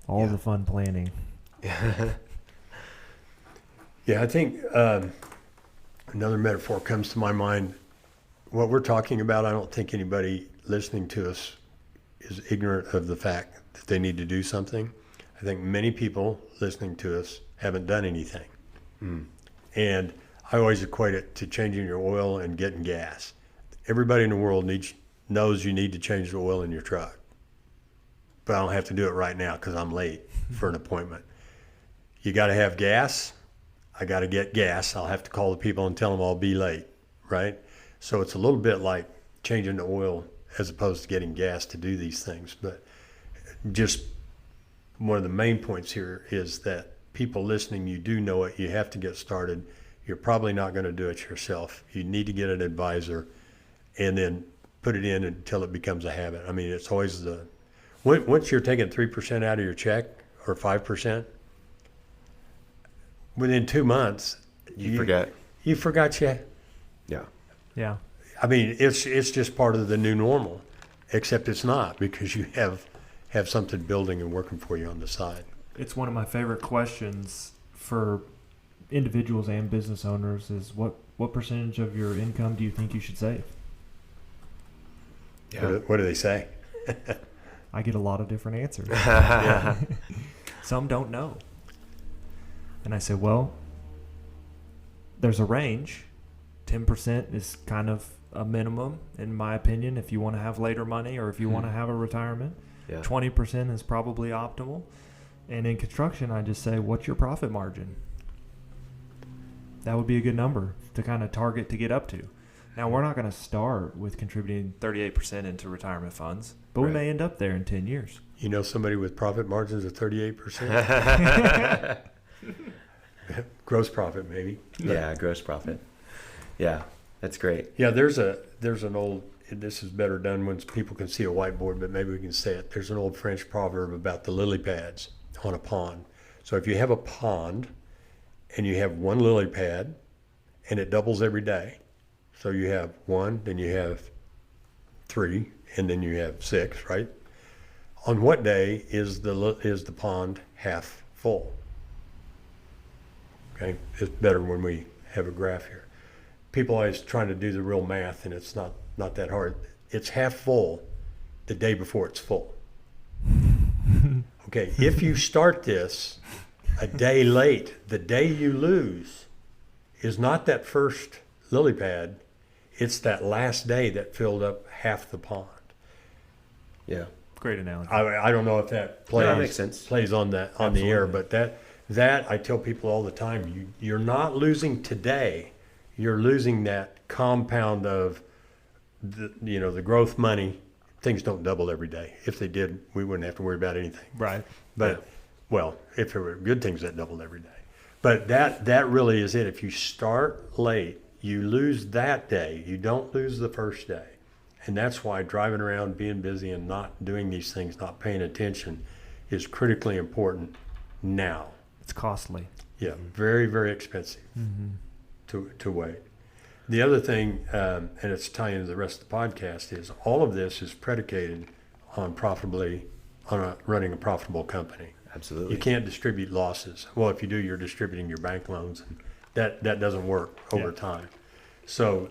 all the fun planning. Yeah, I think another metaphor comes to my mind. What we're talking about, I don't think anybody listening to us is ignorant of the fact that they need to do something. I think many people listening to us haven't done anything. And I always equate it to changing your oil and getting gas. Everybody in the world knows you need to change the oil in your truck. But I don't have to do it right now because I'm late for an appointment. You got to have gas. I got to get gas. I'll have to call the people and tell them I'll be late, right? So it's a little bit like changing the oil as opposed to getting gas to do these things. But just one of the main points here is that people listening, you do know it. You have to get started. You're probably not going to do it yourself. You need to get an advisor and then put it in until it becomes a habit. I mean, it's always once you're taking 3% out of your check or 5%, within 2 months, you forget. You forgot you. Yeah. Yeah. I mean, it's just part of the new normal, except it's not, because you have something building and working for you on the side. It's one of my favorite questions for individuals and business owners is what percentage of your income do you think you should save? Yeah. What do they say? I get a lot of different answers. Some don't know. And I say, well, there's a range. 10% is kind of a minimum, in my opinion, if you want to have later money or if you want to have a retirement. Yeah. 20% is probably optimal. And in construction, I just say, what's your profit margin? That would be a good number to kind of target to get up to. Now, we're not going to start with contributing 38% into retirement funds, but we may end up there in 10 years. You know somebody with profit margins of 38%? Gross profit, maybe. Yeah, gross profit. Yeah, that's great. Yeah, there's an old, this is better done when people can see a whiteboard, but maybe we can say it. There's an old French proverb about the lily pads on a pond. So if you have a pond and you have one lily pad and it doubles every day, so you have 1, then you have 3, and then you have 6, right? On what day is the pond half full? Okay, it's better when we have a graph here. People always trying to do the real math, and it's not that hard. It's half full the day before it's full. Okay, if you start this a day late, the day you lose is not that first lily pad, it's that last day that filled up half the pond. Yeah. Great analogy. I don't know if that plays, that makes sense. plays on the air, but that I tell people all the time, you're not losing today, you're losing that compound of the growth money. Things don't double every day. If they did, we wouldn't have to worry about anything. Right. But well, if there were good things that doubled every day. But that really is it. If you start late, you lose that day. You don't lose the first day. And that's why driving around, being busy, and not doing these things, not paying attention, is critically important now. It's costly. Yeah, very, very expensive to wait. The other thing, and it's tying into the rest of the podcast, is all of this is predicated on running a profitable company. Absolutely. You can't distribute losses. Well, if you do, you're distributing your bank loans, and that doesn't work over time. So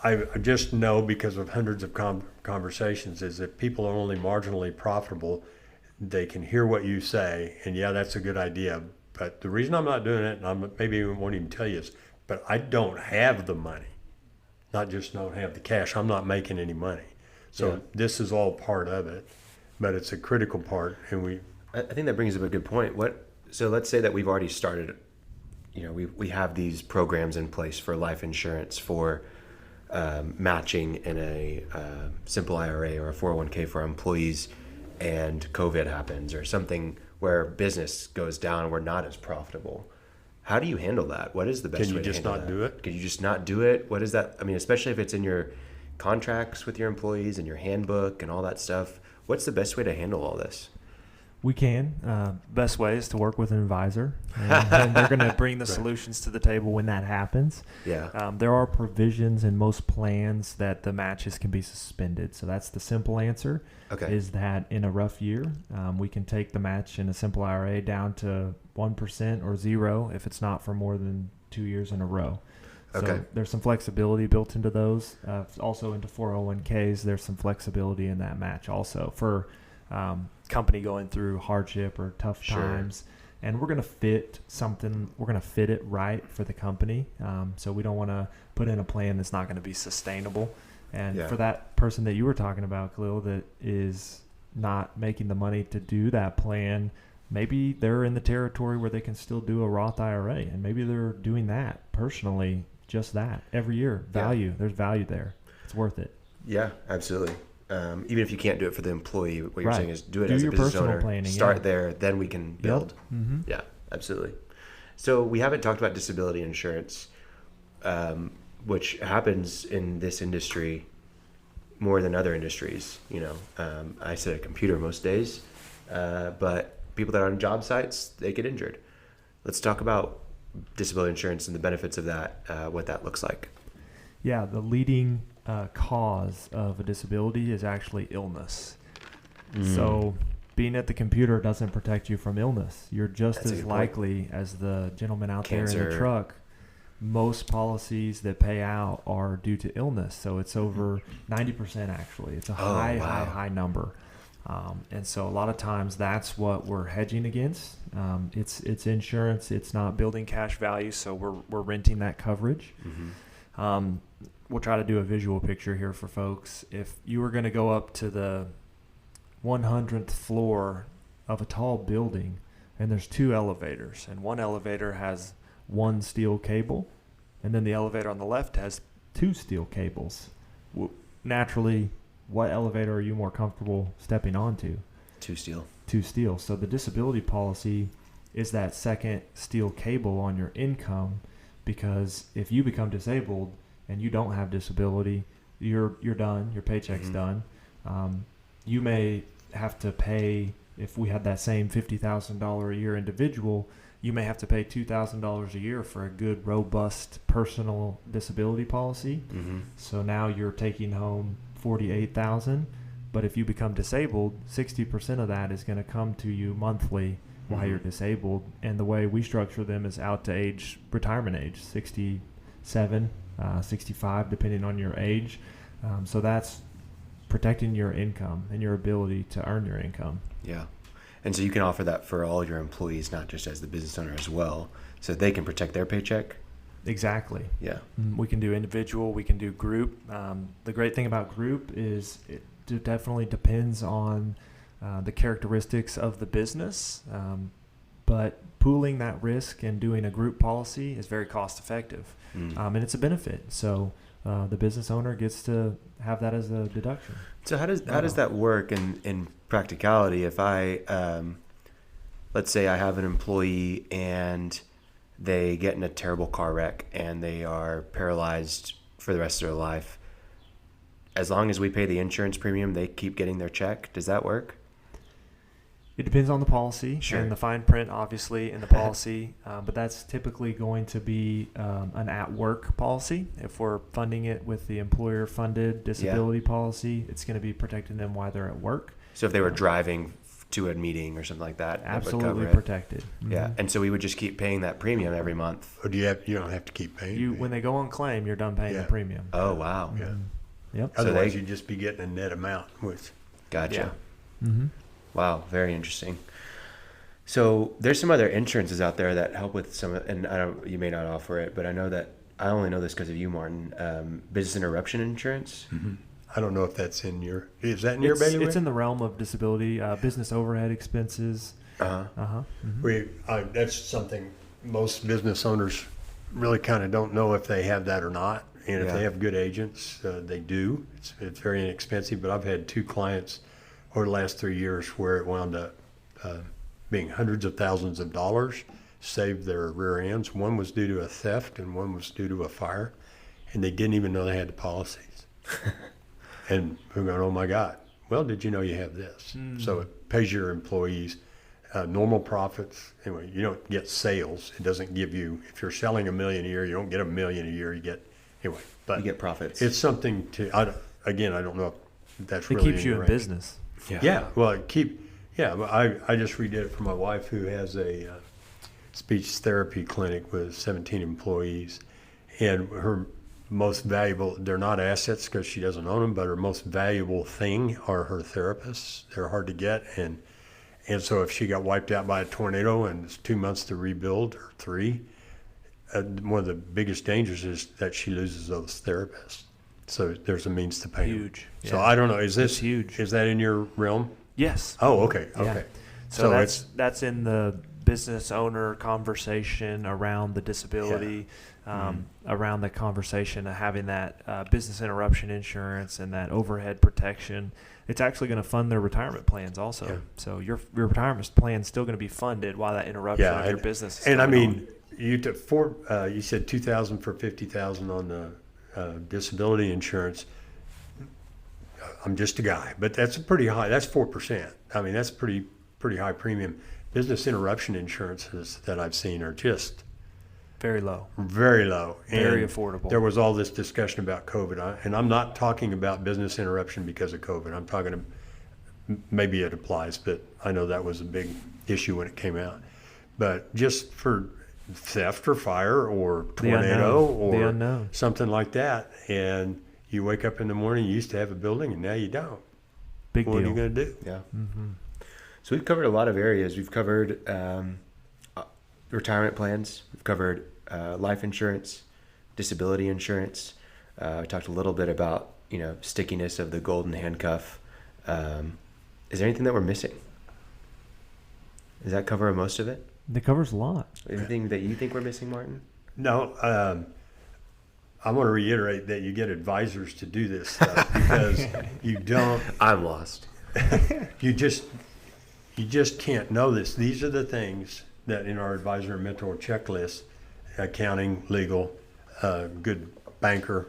I just know, because of hundreds of conversations, is that people are only marginally profitable. They can hear what you say, and yeah, that's a good idea. But the reason I'm not doing it, and I maybe won't even tell you, is but I don't have the money. Not just don't have the cash. I'm not making any money. So this is all part of it, but it's a critical part. And I think that brings up a good point. So let's say that we've already started, we have these programs in place for life insurance, for matching in a simple IRA or a 401k for our employees, and COVID happens or something where business goes down, we're not as profitable. How do you handle that? What is the best way to handle that? Can you just not do it? Can you just not do it? What is that? I mean, especially if it's in your contracts with your employees and your handbook and all that stuff. What's the best way to handle all this? We can. Best way is to work with an advisor, and they're going to bring the solutions to the table when that happens. Yeah. There are provisions in most plans that the matches can be suspended. So that's the simple answer. Okay. Is that in a rough year, we can take the match in a simple IRA down to 1% or 0 if it's not for more than 2 years in a row. So Okay. there's some flexibility built into those. Also into 401ks, there's some flexibility in that match also for company going through hardship or tough times. And we're going to fit it right for the company. So we don't want to put in a plan that's not going to be sustainable. And for that person that you were talking about, Khalil, that is not making the money to do that plan, maybe they're in the territory where they can still do a Roth IRA, and maybe they're doing that personally, just that every year. There's value there. It's worth it. Yeah, absolutely. Even if you can't do it for the employee, what you're saying is do it as a your business personal owner. planning, Start there, then we can build. Yep. Mm-hmm. Yeah, absolutely. So we haven't talked about disability insurance, which happens in this industry more than other industries. I sit at a computer most days, but people that are on job sites, they get injured. Let's talk about disability insurance and the benefits of that, what that looks like. Yeah, the leading cause of a disability is actually illness. So being at the computer doesn't protect you from illness. You're just as likely as the gentleman out there in the truck. Most policies that pay out are due to illness. So it's over 90% actually. It's a high number. And so a lot of times that's what we're hedging against. It's insurance. It's not building cash value. So we're renting that coverage. We'll try to do a visual picture here for folks. If you were going to go up to the 100th floor of a tall building, and there's 2 elevators, and one elevator has 1 steel cable, and then the elevator on the left has 2 steel cables. Naturally, what elevator are you more comfortable stepping onto? 2 steel. 2 steel. So the disability policy is that second steel cable on your income, because if you become disabled and you don't have disability, you're done. Your paycheck's done. You may have to pay, if we had that same $50,000 a year individual, you may have to pay $2,000 a year for a good, robust personal disability policy. So now you're taking home $48,000. But if you become disabled, 60% of that is going to come to you monthly while you're disabled. And the way we structure them is out to retirement age, 67, 65, depending on your age. So that's protecting your income and your ability to earn your income. Yeah. And so you can offer that for all your employees, not just as the business owner as well, so they can protect their paycheck. Exactly. Yeah. We can do individual, we can do group. The great thing about group is it definitely depends on the characteristics of the business, but pooling that risk and doing a group policy is very cost effective, and it's a benefit. So the business owner gets to have that as a deduction. So how does that work in practicality? If I let's say I have an employee and they get in a terrible car wreck and they are paralyzed for the rest of their life, as long as we pay the insurance premium, they keep getting their check. Does that work? It depends on the policy and the fine print, obviously, in the policy. But that's typically going to be an at-work policy. If we're funding it with the employer-funded disability policy, it's going to be protecting them while they're at work. So if they were driving to a meeting or something like that, absolutely that would cover it. protected. Yeah, and so we would just keep paying that premium every month. Or you don't have to keep paying? When they go on claim, you're done paying the premium. Oh, wow. Yeah. Yep. Otherwise, you'd just be getting a net amount. Gotcha. Yeah. Mm-hmm. Wow, very interesting. So there's some other insurances out there that help with some, and you may not offer it, but I know that I only know this because of you, Martin. Business interruption insurance. Mm-hmm. I don't know if that's is that in your bailiwick? It's in the realm of disability, business overhead expenses. Mm-hmm. That's something most business owners really kind of don't know if they have that or not. And if they have good agents, they do. It's very inexpensive, but I've had 2 clients over the last 3 years where it wound up being hundreds of thousands of dollars, saved their rear ends. One was due to a theft and one was due to a fire, and they didn't even know they had the policies. And we're going, oh my God. Well, did you know you have this? So it pays your employees normal profits. Anyway, you don't get sales. It doesn't give you, if you're selling $1 million a year, you don't get $1 million a year. You get, but you get profits. It's something to, I don't know if that's it really keeps you in business. Yeah. Well, I just redid it for my wife who has a speech therapy clinic with 17 employees, and her most valuable, they're not assets because she doesn't own them, but her most valuable thing are her therapists. They're hard to get, and so if she got wiped out by a tornado and it's 2 months to rebuild, or 3, one of the biggest dangers is that she loses those therapists. So there's a means to pay Huge. them. Yeah. So I don't know, is this huge? Is that in your realm? Yes. Oh, okay. Yeah. So that's in the business owner conversation around the disability, around the conversation of having that business interruption insurance and that overhead protection. It's actually going to fund their retirement plans also. Yeah. So your retirement plan is still going to be funded while that interruption of your business is going on. And I mean, you took you said $2,000 for $50,000 on the disability insurance. I'm just a guy, but that's pretty high. That's 4%. I mean, that's pretty high premium. Business interruption insurances that I've seen are just very low. Very low. Very and affordable. There was all this discussion about COVID, and I'm not talking about business interruption because of COVID. I'm talking, maybe it applies, but I know that was a big issue when it came out. But just for theft or fire or tornado or something like that, and you wake up in the morning, you used to have a building, and now you don't. Big deal. What are you going to do? Yeah. Mm-hmm. So we've covered a lot of areas. We've covered retirement plans. We've covered life insurance, disability insurance. We talked a little bit about stickiness of the golden handcuff. Is there anything that we're missing? Does that cover most of it? It covers a lot. Anything that you think we're missing, Martin? No. I want to reiterate that you get advisors to do this stuff because you don't. I'm lost. You just can't know this. These are the things that in our advisor and mentor checklist, accounting, legal, good banker,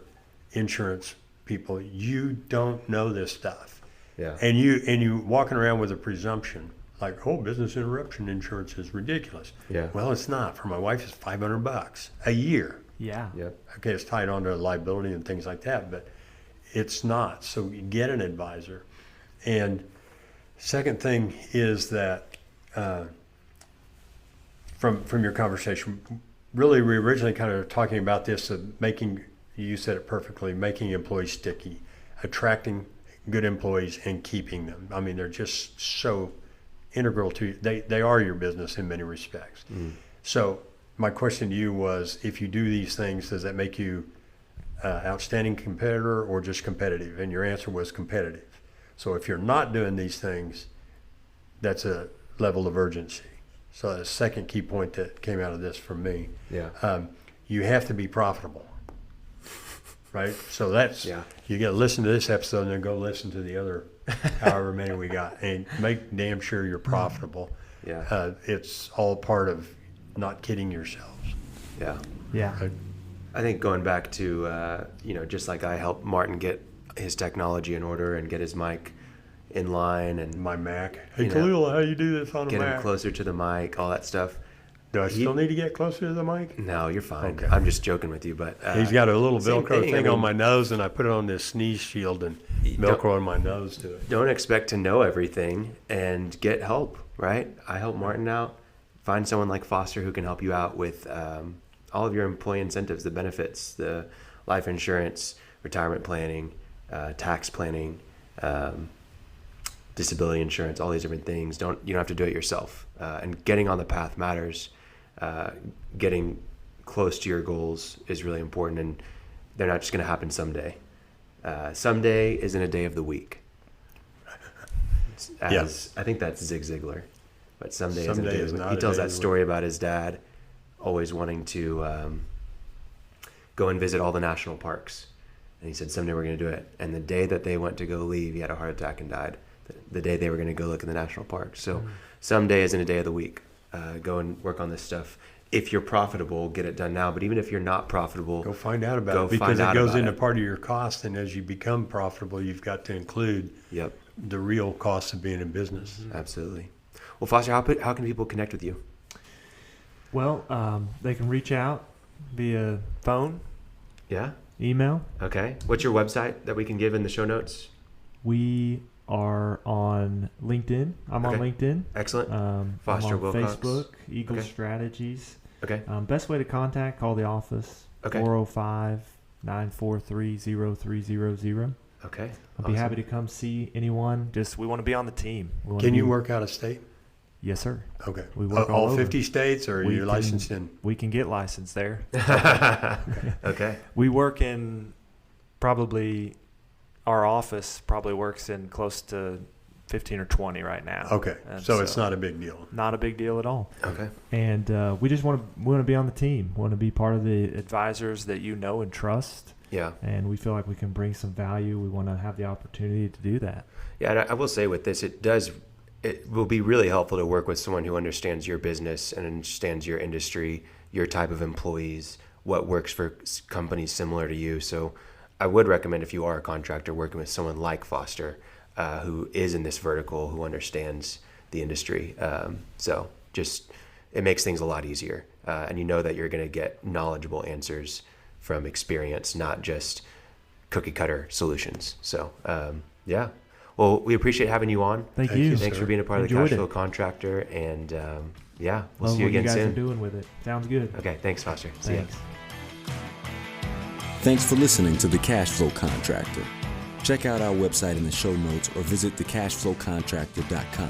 insurance people, you don't know this stuff. Yeah. And you walking around with a presumption like, oh, business interruption insurance is ridiculous. Yeah. Well, it's not. For my wife, it's $500 a year. Yeah. Yep. Okay, it's tied onto liability and things like that, but it's not. So you get an advisor. And second thing is that from your conversation, really we originally kind of talking about this of making, you said it perfectly, making employees sticky, attracting good employees and keeping them. I mean, they're just so integral to you. They are your business in many respects. So my question to you was, if you do these things, does that make you outstanding competitor or just competitive? And your answer was competitive. So if you're not doing these things, that's a level of urgency. So the second key point that came out of this from me, you have to be profitable, right? So that's, you got to listen to this episode and then go listen to the other however many we got and make damn sure you're profitable. It's all part of not kidding yourselves. Yeah. I think going back to, just like I helped Martin get his technology in order and get his mic in line and My Mac. Hey, You know, Khalil, how you do this on a get him Mac? closer to the mic, all that stuff. Do I still need to get closer to the mic? No, you're fine. Okay. I'm just joking with you, but He's got a little same Velcro thing, thing I on mean- my nose, and I put it on this sneeze shield and don't- Velcro on my nose to it. don't expect to know everything and get help, right? I help Martin out. Find someone like Foster who can help you out with all of your employee incentives, the benefits, the life insurance, retirement planning, tax planning, disability insurance, all these different things. You don't have to do it yourself. And getting on the path matters. Getting close to your goals is really important, and they're not just going to happen someday. Someday isn't a day of the week. I think that's Zig Ziglar, but someday isn't a day of the week. He tells that story about his dad always wanting to go and visit all the national parks, and he said someday we're going to do it. And the day that they went to go leave, he had a heart attack and died. The day they were going to go look in the national parks. So someday isn't a day of the week. Go and work on this stuff. If you're profitable, get it done now. But even if you're not profitable, Go find out about Go it, because find it out goes about into it. part of your cost. And as you become profitable, you've got to include yep, the real costs of being in business. absolutely. Well, Foster, how can people connect with you? Well, they can reach out via phone, Yeah. email. Okay. What's your website that we can give in the show notes? We are on LinkedIn. I'm on Okay. LinkedIn. Excellent. I'm Foster on Wilcox. Facebook, Eagle Okay. Strategies. Okay. Best way to contact, call the office, Okay. 405-943-0300. Okay. I'll be happy to come see anyone. We want to be on the team. Can you work out of state? Yes, sir. Okay. We work all all over. 50 states, or are We you can- licensed in? We can get licensed there. Okay. We work in our office probably works in close to 15 or 20 right now. Okay. And So it's not a big deal. not a big deal at all. Okay. And we just want to be on the team, want to be part of the advisors that you know and trust. Yeah. And we feel like we can bring some value. We want to have the opportunity to do that. Yeah, and I will say with this, it will be really helpful to work with someone who understands your business and understands your industry, your type of employees, what works for companies similar to you. So I would recommend, if you are a contractor, working with someone like Foster, who is in this vertical, who understands the industry. So just, it makes things a lot easier. And you know that you're going to get knowledgeable answers from experience, not just cookie cutter solutions. So, yeah. Well, we appreciate having you on. Thank Thank you. you, Thanks sir. for being a part of the Enjoyed Cash Flow it. Contractor. And yeah, we'll Love see you what you again guys are soon. doing with it. Sounds good. Okay, thanks, Foster. See ya. Thanks. Thanks for listening to The Cash Flow Contractor. Check out our website in the show notes or visit thecashflowcontractor.com.